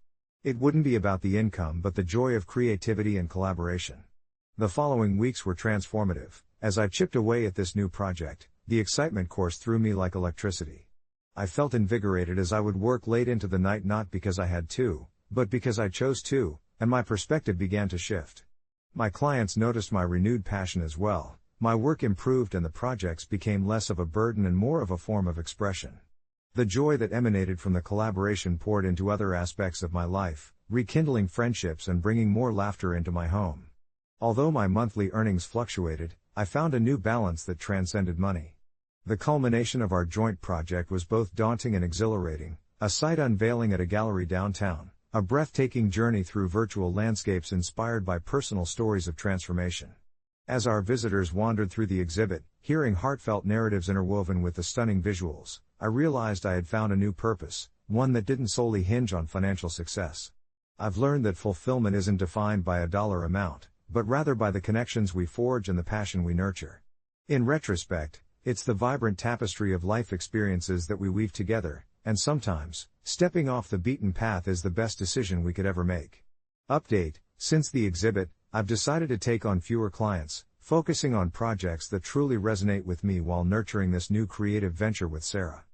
It wouldn't be about the income but the joy of creativity and collaboration. The following weeks were transformative. As I chipped away at this new project, the excitement coursed through me like electricity. I felt invigorated as I would work late into the night, not because I had to, but because I chose to, and my perspective began to shift. My clients noticed my renewed passion as well. My work improved and the projects became less of a burden and more of a form of expression. The joy that emanated from the collaboration poured into other aspects of my life, rekindling friendships and bringing more laughter into my home. Although my monthly earnings fluctuated, I found a new balance that transcended money. The culmination of our joint project was both daunting and exhilarating, a site unveiling at a gallery downtown, a breathtaking journey through virtual landscapes inspired by personal stories of transformation. As our visitors wandered through the exhibit, hearing heartfelt narratives interwoven with the stunning visuals, I realized I had found a new purpose, one that didn't solely hinge on financial success. I've learned that fulfillment isn't defined by a dollar amount, but rather by the connections we forge and the passion we nurture. In retrospect, it's the vibrant tapestry of life experiences that we weave together, and sometimes, stepping off the beaten path is the best decision we could ever make. Update: since the exhibit, I've decided to take on fewer clients, focusing on projects that truly resonate with me while nurturing this new creative venture with Sarah.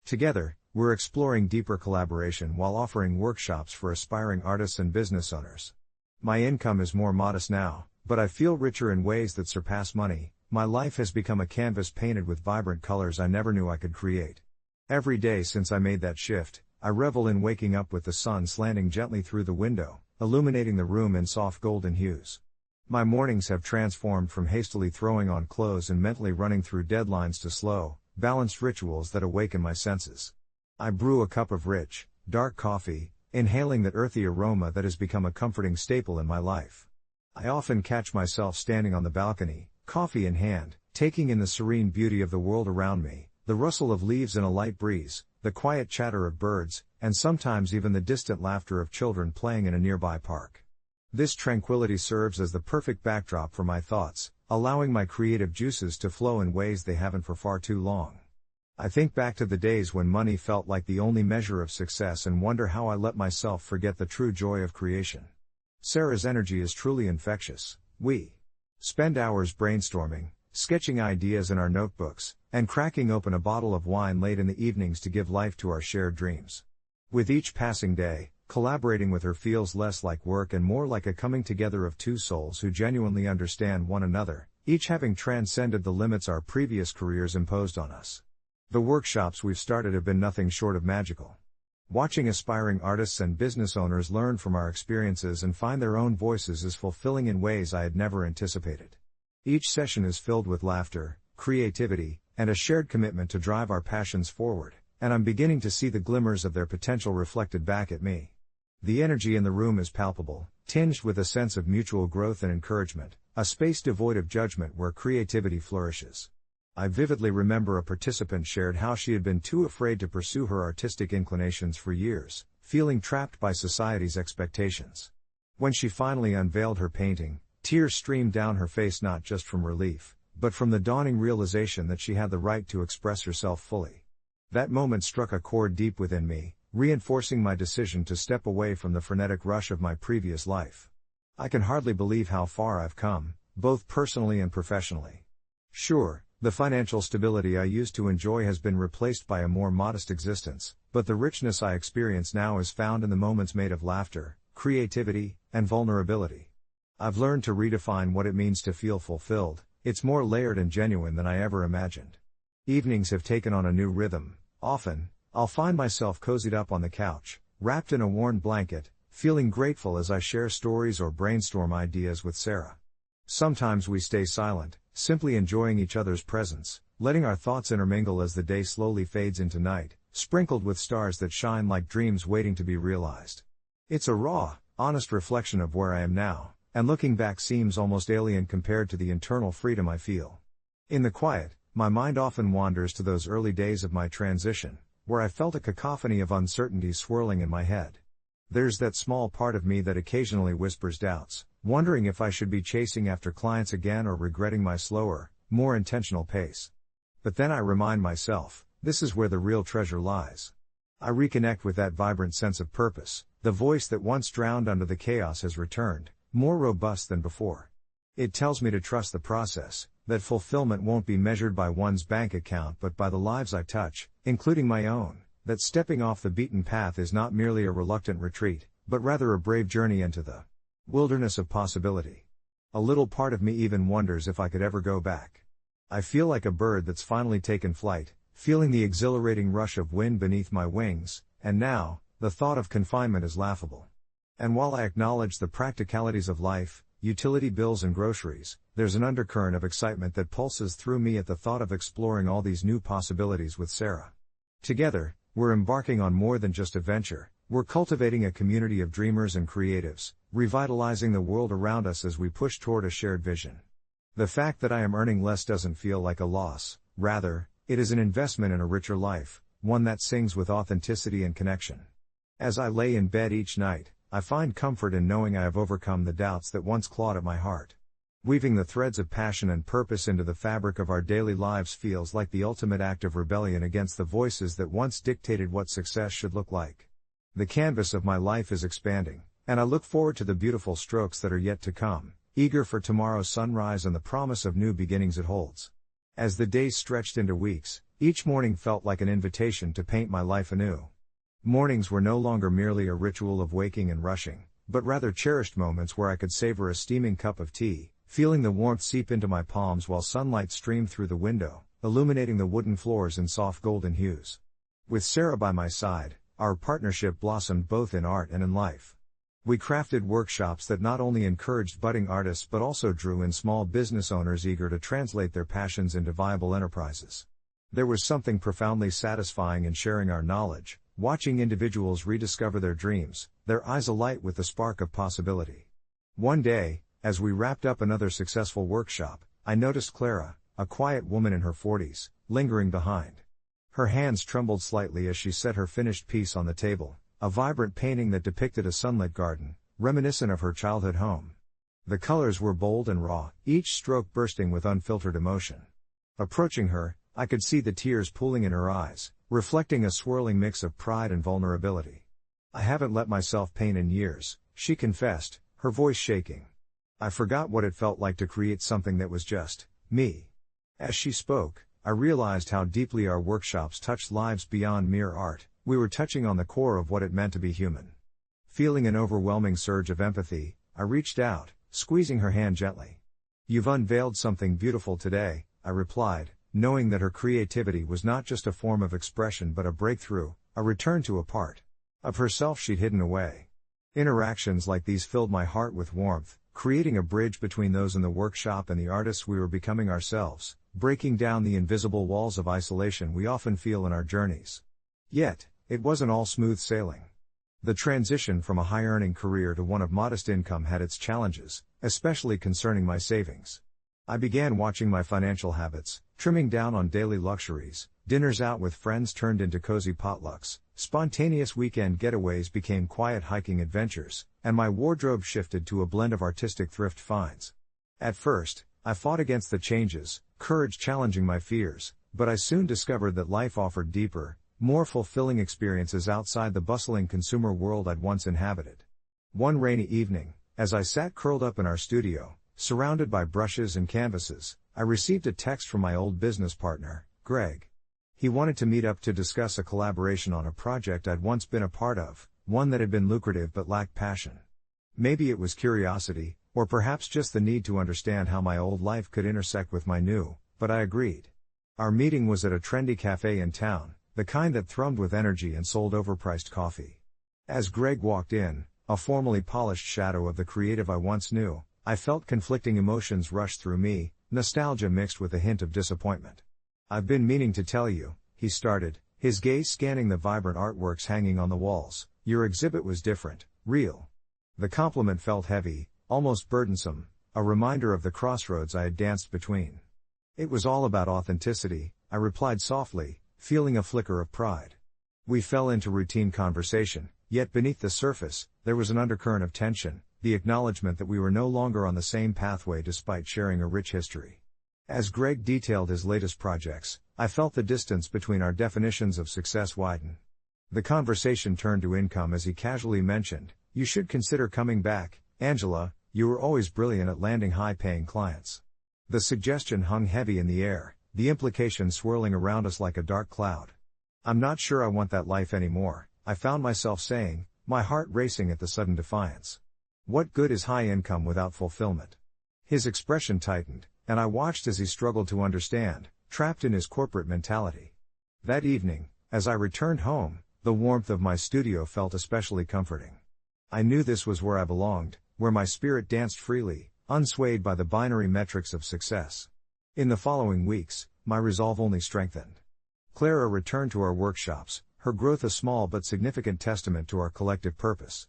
Together, we're exploring deeper collaboration while offering workshops for aspiring artists and business owners. My income is more modest now, but I feel richer in ways that surpass money. My life has become a canvas painted with vibrant colors I never knew I could create. Every day since I made that shift, I revel in waking up with the sun slanting gently through the window, illuminating the room in soft golden hues. My mornings have transformed from hastily throwing on clothes and mentally running through deadlines to slow, balanced rituals that awaken my senses. I brew a cup of rich, dark coffee, inhaling that earthy aroma that has become a comforting staple in my life. I often catch myself standing on the balcony, coffee in hand, taking in the serene beauty of the world around me, the rustle of leaves in a light breeze, the quiet chatter of birds, and sometimes even the distant laughter of children playing in a nearby park. This tranquility serves as the perfect backdrop for my thoughts, allowing my creative juices to flow in ways they haven't for far too long. I think back to the days when money felt like the only measure of success and wonder how I let myself forget the true joy of creation. Sarah's energy is truly infectious. We spend hours brainstorming, sketching ideas in our notebooks, and cracking open a bottle of wine late in the evenings to give life to our shared dreams. With each passing day, collaborating with her feels less like work and more like a coming together of two souls who genuinely understand one another, each having transcended the limits our previous careers imposed on us. The workshops we've started have been nothing short of magical. Watching aspiring artists and business owners learn from our experiences and find their own voices is fulfilling in ways I had never anticipated. Each session is filled with laughter, creativity, and a shared commitment to drive our passions forward, and I'm beginning to see the glimmers of their potential reflected back at me. The energy in the room is palpable, tinged with a sense of mutual growth and encouragement, a space devoid of judgment where creativity flourishes. I vividly remember a participant shared how she had been too afraid to pursue her artistic inclinations for years, feeling trapped by society's expectations. When she finally unveiled her painting, tears streamed down her face not just from relief, but from the dawning realization that she had the right to express herself fully. That moment struck a chord deep within me, reinforcing my decision to step away from the frenetic rush of my previous life. I can hardly believe how far I've come, both personally and professionally. Sure, the financial stability I used to enjoy has been replaced by a more modest existence, but the richness I experience now is found in the moments made of laughter, creativity, and vulnerability. I've learned to redefine what it means to feel fulfilled. It's more layered and genuine than I ever imagined. Evenings have taken on a new rhythm. Often, I'll find myself cozied up on the couch, wrapped in a warm blanket, feeling grateful as I share stories or brainstorm ideas with Sarah. Sometimes we stay silent, simply enjoying each other's presence, letting our thoughts intermingle as the day slowly fades into night, sprinkled with stars that shine like dreams waiting to be realized. It's a raw, honest reflection of where I am now, and looking back seems almost alien compared to the internal freedom I feel. In the quiet, my mind often wanders to those early days of my transition, where I felt a cacophony of uncertainty swirling in my head. There's that small part of me that occasionally whispers doubts, wondering if I should be chasing after clients again or regretting my slower, more intentional pace. But then I remind myself, this is where the real treasure lies. I reconnect with that vibrant sense of purpose, the voice that once drowned under the chaos has returned, more robust than before. It tells me to trust the process, that fulfillment won't be measured by one's bank account but by the lives I touch, including my own, that stepping off the beaten path is not merely a reluctant retreat, but rather a brave journey into the wilderness of possibility. A little part of me even wonders if I could ever go back. I feel like a bird that's finally taken flight, feeling the exhilarating rush of wind beneath my wings, and now, the thought of confinement is laughable. And while I acknowledge the practicalities of life, utility bills and groceries, there's an undercurrent of excitement that pulses through me at the thought of exploring all these new possibilities with Sarah. Together, we're embarking on more than just a venture, we're cultivating a community of dreamers and creatives, revitalizing the world around us as we push toward a shared vision. The fact that I am earning less doesn't feel like a loss, rather, it is an investment in a richer life, one that sings with authenticity and connection. As I lay in bed each night, I find comfort in knowing I have overcome the doubts that once clawed at my heart. Weaving the threads of passion and purpose into the fabric of our daily lives feels like the ultimate act of rebellion against the voices that once dictated what success should look like. The canvas of my life is expanding, and I look forward to the beautiful strokes that are yet to come, eager for tomorrow's sunrise and the promise of new beginnings it holds. As the days stretched into weeks, each morning felt like an invitation to paint my life anew. Mornings were no longer merely a ritual of waking and rushing, but rather cherished moments where I could savor a steaming cup of tea, feeling the warmth seep into my palms while sunlight streamed through the window, illuminating the wooden floors in soft golden hues. With Sarah by my side, our partnership blossomed both in art and in life. We crafted workshops that not only encouraged budding artists but also drew in small business owners eager to translate their passions into viable enterprises. There was something profoundly satisfying in sharing our knowledge, watching individuals rediscover their dreams, their eyes alight with the spark of possibility. One day, as we wrapped up another successful workshop, I noticed Clara, a quiet woman in her 40s, lingering behind. Her hands trembled slightly as she set her finished piece on the table, a vibrant painting that depicted a sunlit garden, reminiscent of her childhood home. The colors were bold and raw, each stroke bursting with unfiltered emotion. Approaching her, I could see the tears pooling in her eyes, reflecting a swirling mix of pride and vulnerability. "I haven't let myself paint in years," she confessed, her voice shaking. "I forgot what it felt like to create something that was just me." As she spoke, I realized how deeply our workshops touched lives beyond mere art. We were touching on the core of what it meant to be human. Feeling an overwhelming surge of empathy, I reached out, squeezing her hand gently. "You've unveiled something beautiful today," I replied, knowing that her creativity was not just a form of expression but a breakthrough, a return to a part of herself she'd hidden away. Interactions like these filled my heart with warmth, creating a bridge between those in the workshop and the artists we were becoming ourselves, breaking down the invisible walls of isolation we often feel in our journeys. Yet, it wasn't all smooth sailing. The transition from a high-earning career to one of modest income had its challenges, especially concerning my savings. I began watching my financial habits, trimming down on daily luxuries. Dinners out with friends turned into cozy potlucks, spontaneous weekend getaways became quiet hiking adventures, and my wardrobe shifted to a blend of artistic thrift finds. At first, I fought against the changes, courage challenging my fears, but I soon discovered that life offered deeper, more fulfilling experiences outside the bustling consumer world I'd once inhabited. One rainy evening, as I sat curled up in our studio, surrounded by brushes and canvases, I received a text from my old business partner, Greg. He wanted to meet up to discuss a collaboration on a project I'd once been a part of, one that had been lucrative but lacked passion. Maybe it was curiosity, or perhaps just the need to understand how my old life could intersect with my new, but I agreed. Our meeting was at a trendy cafe in town, the kind that thrummed with energy and sold overpriced coffee. As Greg walked in, a formally polished shadow of the creative I once knew, I felt conflicting emotions rush through me, nostalgia mixed with a hint of disappointment. "I've been meaning to tell you," he started, his gaze scanning the vibrant artworks hanging on the walls. "Your exhibit was different, real." The compliment felt heavy, almost burdensome, a reminder of the crossroads I had danced between. "It was all about authenticity," I replied softly, feeling a flicker of pride. We fell into routine conversation, yet beneath the surface, there was an undercurrent of tension, the acknowledgement that we were no longer on the same pathway despite sharing a rich history. As Greg detailed his latest projects, I felt the distance between our definitions of success widen. The conversation turned to income as he casually mentioned, "You should consider coming back, Angela, you were always brilliant at landing high-paying clients." The suggestion hung heavy in the air, the implication swirling around us like a dark cloud. "I'm not sure I want that life anymore," I found myself saying, my heart racing at the sudden defiance. What good is high income without fulfillment? His expression tightened, and I watched as he struggled to understand, trapped in his corporate mentality. That evening, as I returned home, the warmth of my studio felt especially comforting. I knew this was where I belonged, where my spirit danced freely, unswayed by the binary metrics of success. In the following weeks, my resolve only strengthened. Clara returned to our workshops, her growth a small but significant testament to our collective purpose.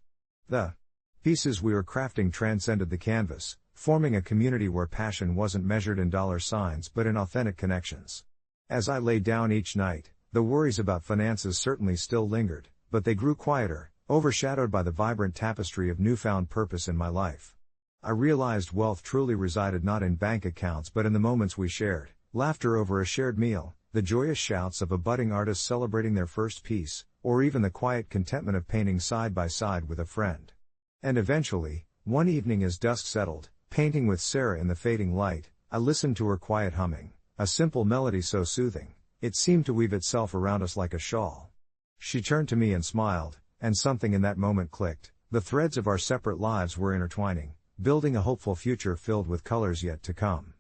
The pieces we were crafting transcended the canvas, forming a community where passion wasn't measured in dollar signs but in authentic connections. As I lay down each night, the worries about finances certainly still lingered, but they grew quieter, overshadowed by the vibrant tapestry of newfound purpose in my life. I realized wealth truly resided not in bank accounts but in the moments we shared, laughter over a shared meal, the joyous shouts of a budding artist celebrating their first piece, or even the quiet contentment of painting side by side with a friend. And eventually, one evening as dusk settled, painting with Sarah in the fading light. I listened to her quiet humming, a simple melody so soothing, it seemed to weave itself around us like a shawl. She turned to me and smiled, and something in that moment clicked. The threads of our separate lives were intertwining, building a hopeful future filled with colors yet to come.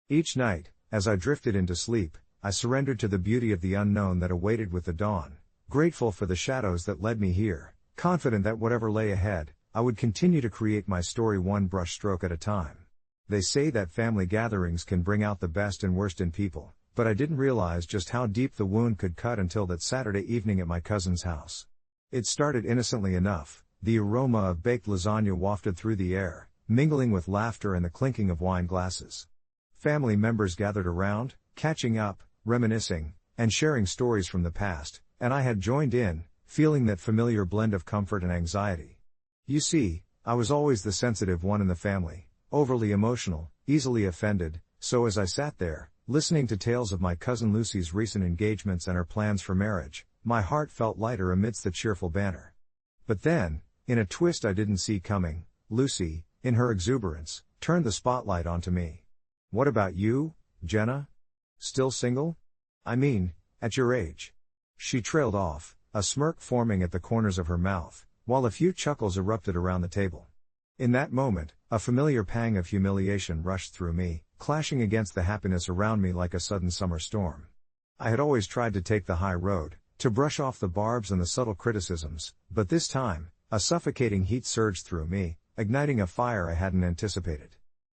Each night, as I drifted into sleep, I surrendered to the beauty of the unknown that awaited with the dawn, grateful for the shadows that led me here, confident that whatever lay ahead, I would continue to create my story one brushstroke at a time. They say that family gatherings can bring out the best and worst in people, but I didn't realize just how deep the wound could cut until that Saturday evening at my cousin's house. It started innocently enough, the aroma of baked lasagna wafted through the air, mingling with laughter and the clinking of wine glasses. Family members gathered around, catching up, reminiscing, and sharing stories from the past, and I had joined in, feeling that familiar blend of comfort and anxiety. You see, I was always the sensitive one in the family, overly emotional, easily offended, so as I sat there, listening to tales of my cousin Lucy's recent engagements and her plans for marriage, my heart felt lighter amidst the cheerful banter. But then, in a twist I didn't see coming, Lucy, in her exuberance, turned the spotlight onto me. "What about you, Jenna? Still single? I mean, at your age?" She trailed off, a smirk forming at the corners of her mouth, while a few chuckles erupted around the table. In that moment, a familiar pang of humiliation rushed through me, clashing against the happiness around me like a sudden summer storm. I had always tried to take the high road, to brush off the barbs and the subtle criticisms, but this time, a suffocating heat surged through me, igniting a fire I hadn't anticipated.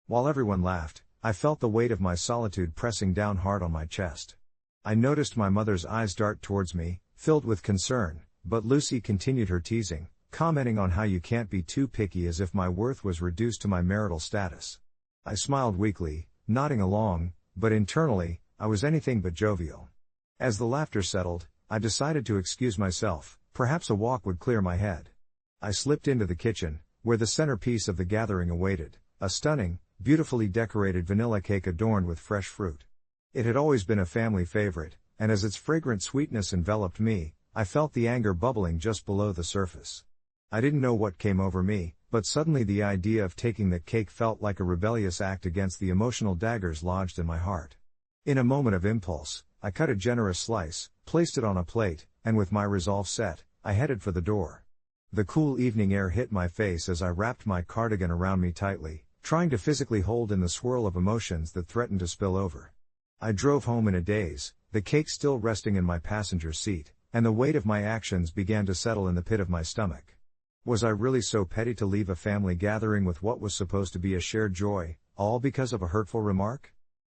While everyone laughed, I felt the weight of my solitude pressing down hard on my chest. I noticed my mother's eyes dart towards me, filled with concern, but Lucy continued her teasing, commenting on how you can't be too picky, as if my worth was reduced to my marital status. I smiled weakly, nodding along, but internally, I was anything but jovial. As the laughter settled, I decided to excuse myself, perhaps a walk would clear my head. I slipped into the kitchen, where the centerpiece of the gathering awaited, a stunning, beautifully decorated vanilla cake adorned with fresh fruit. It had always been a family favorite, and as its fragrant sweetness enveloped me, I felt the anger bubbling just below the surface. I didn't know what came over me, but suddenly the idea of taking that cake felt like a rebellious act against the emotional daggers lodged in my heart. In a moment of impulse, I cut a generous slice, placed it on a plate, and with my resolve set, I headed for the door. The cool evening air hit my face as I wrapped my cardigan around me tightly, trying to physically hold in the swirl of emotions that threatened to spill over. I drove home in a daze, the cake still resting in my passenger seat, and the weight of my actions began to settle in the pit of my stomach. Was I really so petty to leave a family gathering with what was supposed to be a shared joy, all because of a hurtful remark?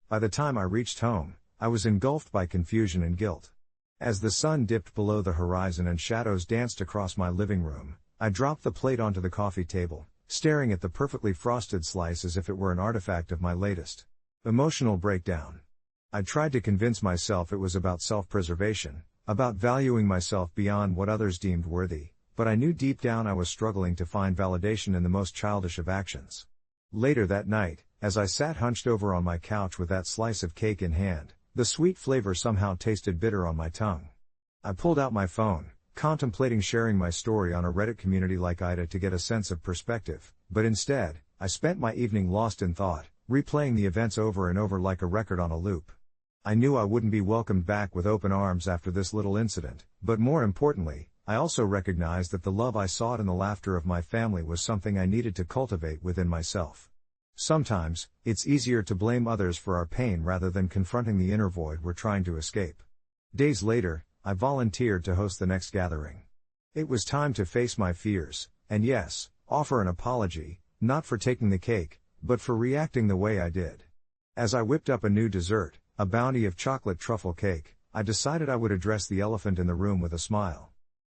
By the time I reached home, I was engulfed by confusion and guilt. As the sun dipped below the horizon and shadows danced across my living room, I dropped the plate onto the coffee table, staring at the perfectly frosted slice as if it were an artifact of my latest emotional breakdown. I tried to convince myself it was about self-preservation, about valuing myself beyond what others deemed worthy, but I knew deep down I was struggling to find validation in the most childish of actions. Later that night, as I sat hunched over on my couch with that slice of cake in hand, the sweet flavor somehow tasted bitter on my tongue. I pulled out my phone, contemplating sharing my story on a Reddit community like AITA to get a sense of perspective, but instead, I spent my evening lost in thought, replaying the events over and over like a record on a loop. I knew I wouldn't be welcomed back with open arms after this little incident, but more importantly, I also recognized that the love I sought in the laughter of my family was something I needed to cultivate within myself. Sometimes, it's easier to blame others for our pain rather than confronting the inner void we're trying to escape. Days later, I volunteered to host the next gathering. It was time to face my fears, and yes, offer an apology, not for taking the cake, but for reacting the way I did. As I whipped up a new dessert, a bounty of chocolate truffle cake, I decided I would address the elephant in the room with a smile.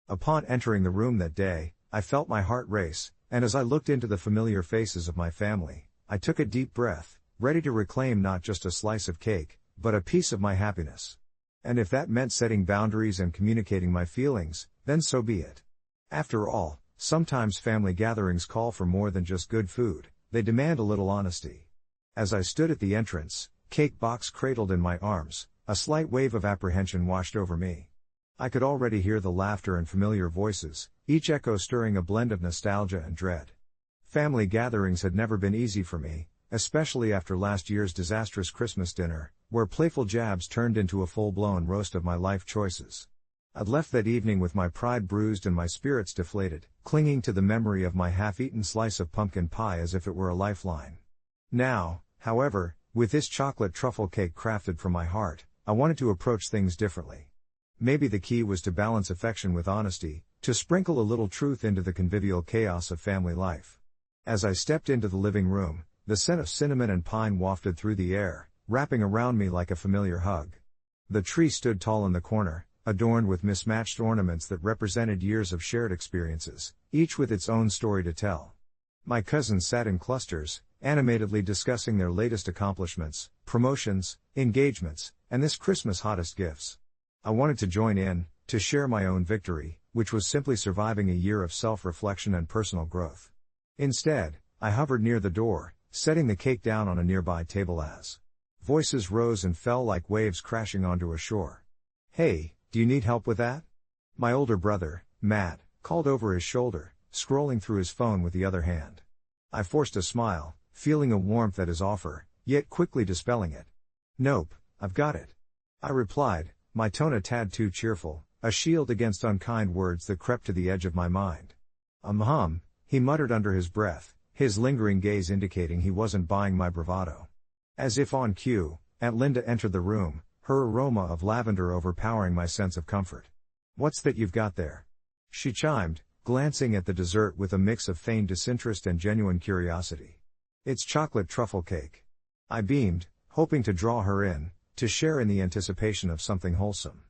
Upon entering the room that day, I felt my heart race, and as I looked into the familiar faces of my family, I took a deep breath, ready to reclaim not just a slice of cake, but a piece of my happiness. And if that meant setting boundaries and communicating my feelings, then so be it. After all, sometimes family gatherings call for more than just good food, they demand a little honesty. As I stood at the entrance, cake box cradled in my arms, a slight wave of apprehension washed over me. I could already hear the laughter and familiar voices, each echo stirring a blend of nostalgia and dread. Family gatherings had never been easy for me, especially after last year's disastrous Christmas dinner, where playful jabs turned into a full-blown roast of my life choices. I'd left that evening with my pride bruised and my spirits deflated, clinging to the memory of my half-eaten slice of pumpkin pie as if it were a lifeline. Now, however, with this chocolate truffle cake crafted from my heart, I wanted to approach things differently. Maybe the key was to balance affection with honesty, to sprinkle a little truth into the convivial chaos of family life. As I stepped into the living room, the scent of cinnamon and pine wafted through the air, wrapping around me like a familiar hug. The tree stood tall in the corner, adorned with mismatched ornaments that represented years of shared experiences, each with its own story to tell. My cousins sat in clusters, animatedly discussing their latest accomplishments, promotions, engagements, and this Christmas' hottest gifts. I wanted to join in, to share my own victory, which was simply surviving a year of self-reflection and personal growth. Instead, I hovered near the door, setting the cake down on a nearby table as voices rose and fell like waves crashing onto a shore. "Hey, do you need help with that?" My older brother, Matt, called over his shoulder, scrolling through his phone with the other hand. I forced a smile, feeling a warmth at his offer, yet quickly dispelling it. "Nope, I've got it," I replied, my tone a tad too cheerful, a shield against unkind words that crept to the edge of my mind. He muttered under his breath, his lingering gaze indicating he wasn't buying my bravado. As if on cue, Aunt Linda entered the room, her aroma of lavender overpowering my sense of comfort. "What's that you've got there?" she chimed, glancing at the dessert with a mix of feigned disinterest and genuine curiosity. "It's chocolate truffle cake." I beamed, hoping to draw her in, to share in the anticipation of something wholesome.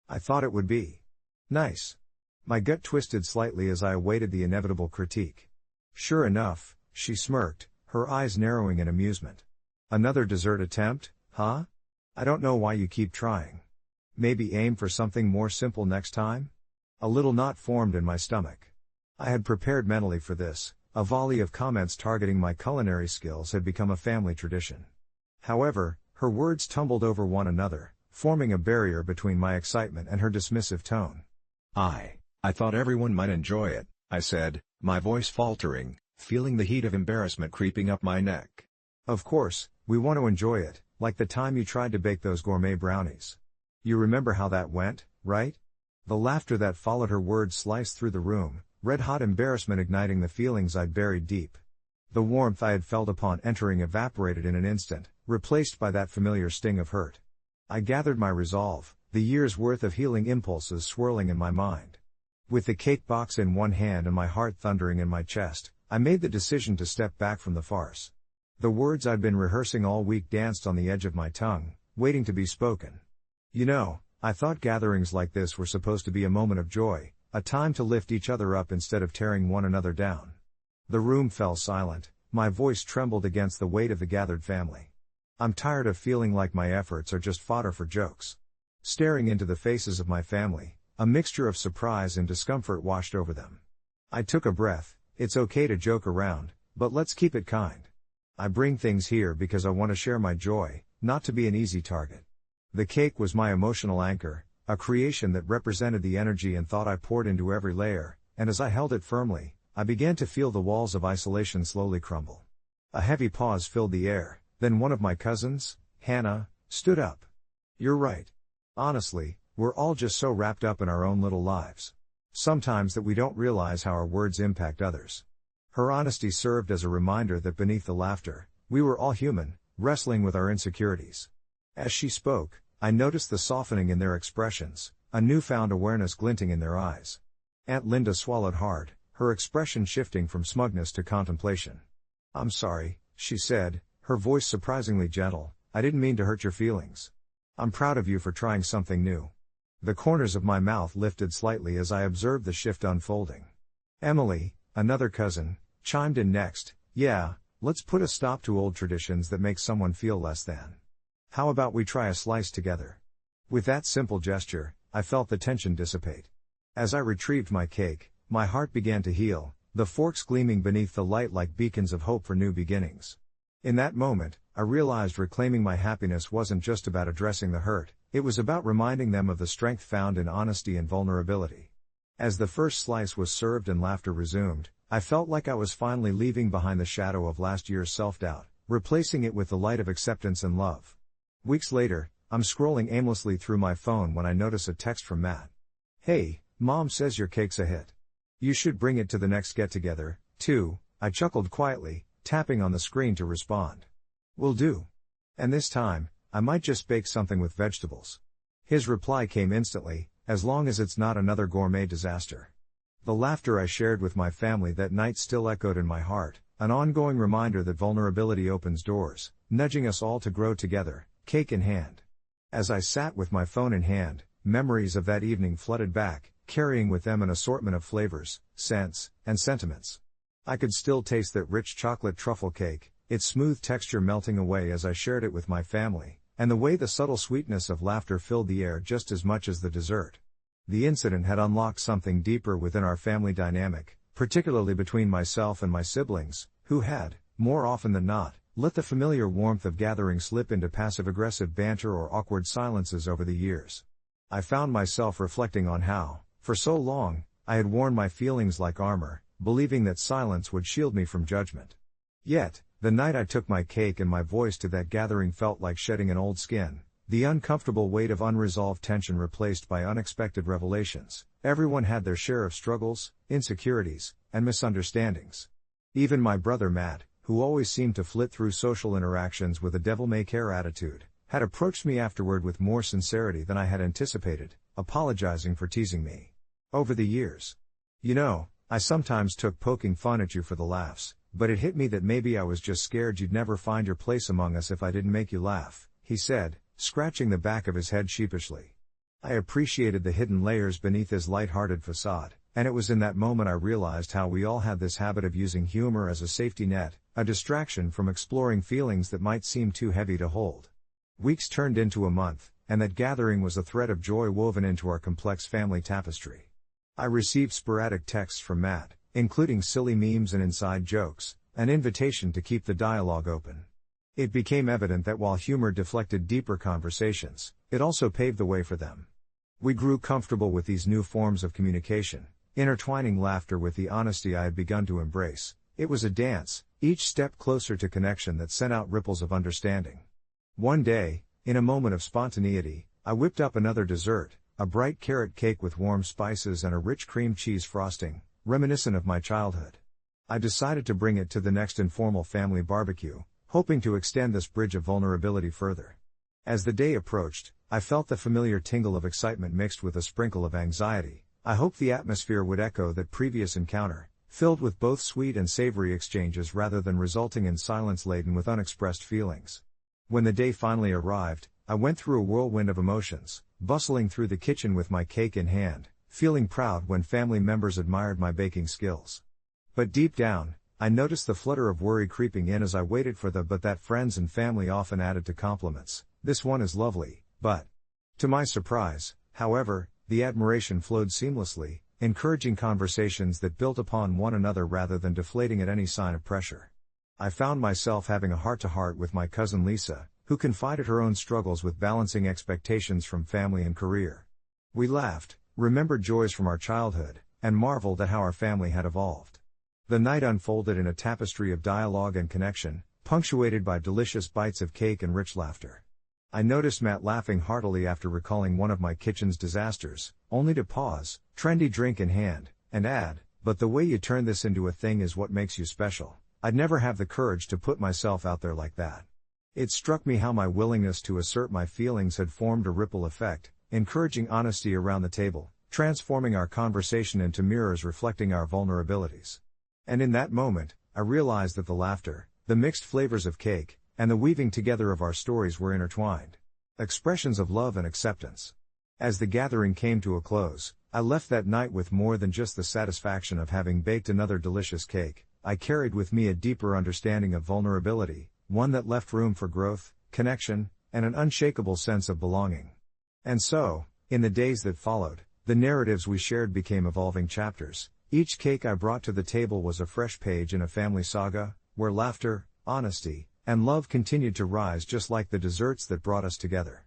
I thought it would be nice. My gut twisted slightly as I awaited the inevitable critique. "Sure enough," she smirked, her eyes narrowing in amusement. "Another dessert attempt, huh? I don't know why you keep trying. Maybe aim for something more simple next time?" A little knot formed in my stomach. I had prepared mentally for this. A volley of comments targeting my culinary skills had become a family tradition. However, her words tumbled over one another, forming a barrier between my excitement and her dismissive tone. I thought everyone might enjoy it," I said, my voice faltering, feeling the heat of embarrassment creeping up my neck. "Of course, we want to enjoy it, like the time you tried to bake those gourmet brownies. You remember how that went, right?" The laughter that followed her words sliced through the room, red-hot embarrassment igniting the feelings I'd buried deep. The warmth I had felt upon entering evaporated in an instant, replaced by that familiar sting of hurt. I gathered my resolve, the year's worth of healing impulses swirling in my mind. With the cake box in one hand and my heart thundering in my chest, I made the decision to step back from the farce. The words I'd been rehearsing all week danced on the edge of my tongue, waiting to be spoken. "You know, I thought gatherings like this were supposed to be a moment of joy, a time to lift each other up instead of tearing one another down." The room fell silent, my voice trembled against the weight of the gathered family. "I'm tired of feeling like my efforts are just fodder for jokes." Staring into the faces of my family, a mixture of surprise and discomfort washed over them. I took a breath. "It's okay to joke around, but let's keep it kind. I bring things here because I want to share my joy, not to be an easy target." The cake was my emotional anchor, a creation that represented the energy and thought I poured into every layer, and as I held it firmly, I began to feel the walls of isolation slowly crumble. A heavy pause filled the air, then one of my cousins, Hannah, stood up. "You're right. Honestly, we're all just so wrapped up in our own little lives. Sometimes that we don't realize how our words impact others." Her honesty served as a reminder that beneath the laughter, we were all human, wrestling with our insecurities. As she spoke, I noticed the softening in their expressions, a newfound awareness glinting in their eyes. Aunt Linda swallowed hard, her expression shifting from smugness to contemplation. "I'm sorry," she said, her voice surprisingly gentle. "I didn't mean to hurt your feelings. I'm proud of you for trying something new." The corners of my mouth lifted slightly as I observed the shift unfolding. Emily, another cousin, chimed in next. "Yeah, let's put a stop to old traditions that make someone feel less than. How about we try a slice together?" With that simple gesture, I felt the tension dissipate. As I retrieved my cake, my heart began to heal, the forks gleaming beneath the light like beacons of hope for new beginnings. In that moment, I realized reclaiming my happiness wasn't just about addressing the hurt, it was about reminding them of the strength found in honesty and vulnerability. As the first slice was served and laughter resumed, I felt like I was finally leaving behind the shadow of last year's self-doubt, replacing it with the light of acceptance and love. Weeks later, I'm scrolling aimlessly through my phone when I notice a text from Matt. "Hey, Mom says your cake's a hit. You should bring it to the next get-together, too." I chuckled quietly, tapping on the screen to respond. "Will do. And this time, I might just bake something with vegetables." His reply came instantly, "As long as it's not another gourmet disaster." The laughter I shared with my family that night still echoed in my heart, an ongoing reminder that vulnerability opens doors, nudging us all to grow together, cake in hand. As I sat with my phone in hand, memories of that evening flooded back, carrying with them an assortment of flavors, scents, and sentiments. I could still taste that rich chocolate truffle cake, its smooth texture melting away as I shared it with my family, and the way the subtle sweetness of laughter filled the air just as much as the dessert. The incident had unlocked something deeper within our family dynamic, particularly between myself and my siblings, who had, more often than not, let the familiar warmth of gathering slip into passive-aggressive banter or awkward silences over the years. I found myself reflecting on how, for so long, I had worn my feelings like armor, believing that silence would shield me from judgment. Yet, the night I took my cake and my voice to that gathering felt like shedding an old skin, the uncomfortable weight of unresolved tension replaced by unexpected revelations. Everyone had their share of struggles, insecurities, and misunderstandings. Even my brother Matt, who always seemed to flit through social interactions with a devil-may-care attitude, had approached me afterward with more sincerity than I had anticipated, apologizing for teasing me. Over the years. "You know, I sometimes took poking fun at you for the laughs, but it hit me that maybe I was just scared you'd never find your place among us if I didn't make you laugh," he said, scratching the back of his head sheepishly. I appreciated the hidden layers beneath his light-hearted facade, and it was in that moment I realized how we all had this habit of using humor as a safety net, a distraction from exploring feelings that might seem too heavy to hold. Weeks turned into a month, and that gathering was a thread of joy woven into our complex family tapestry. I received sporadic texts from Matt, including silly memes and inside jokes, an invitation to keep the dialogue open. It became evident that while humor deflected deeper conversations, it also paved the way for them. We grew comfortable with these new forms of communication, intertwining laughter with the honesty I had begun to embrace. It was a dance, each step closer to connection that sent out ripples of understanding. One day, in a moment of spontaneity, I whipped up another dessert, a bright carrot cake with warm spices and a rich cream cheese frosting, reminiscent of my childhood. I decided to bring it to the next informal family barbecue, hoping to extend this bridge of vulnerability further. As the day approached, I felt the familiar tingle of excitement mixed with a sprinkle of anxiety. I hoped the atmosphere would echo that previous encounter, filled with both sweet and savory exchanges rather than resulting in silence laden with unexpressed feelings. When the day finally arrived, I went through a whirlwind of emotions, bustling through the kitchen with my cake in hand, feeling proud when family members admired my baking skills. But deep down, I noticed the flutter of worry creeping in as I waited for but that friends and family often added to compliments. "This one is lovely, but..." To my surprise, however, the admiration flowed seamlessly, encouraging conversations that built upon one another rather than deflating at any sign of pressure. I found myself having a heart-to-heart with my cousin Lisa, who confided her own struggles with balancing expectations from family and career. We laughed, remembered joys from our childhood, and marveled at how our family had evolved. The night unfolded in a tapestry of dialogue and connection, punctuated by delicious bites of cake and rich laughter. I noticed Matt laughing heartily after recalling one of my kitchen's disasters, only to pause, trendy drink in hand, and add, "But the way you turn this into a thing is what makes you special. I'd never have the courage to put myself out there like that." It struck me how my willingness to assert my feelings had formed a ripple effect, encouraging honesty around the table, transforming our conversation into mirrors reflecting our vulnerabilities. And in that moment, I realized that the laughter, the mixed flavors of cake, and the weaving together of our stories were intertwined. Expressions of love and acceptance. As the gathering came to a close, I left that night with more than just the satisfaction of having baked another delicious cake. I carried with me a deeper understanding of vulnerability, one that left room for growth, connection, and an unshakable sense of belonging. And so, in the days that followed, the narratives we shared became evolving chapters. Each cake I brought to the table was a fresh page in a family saga, where laughter, honesty, and love continued to rise just like the desserts that brought us together.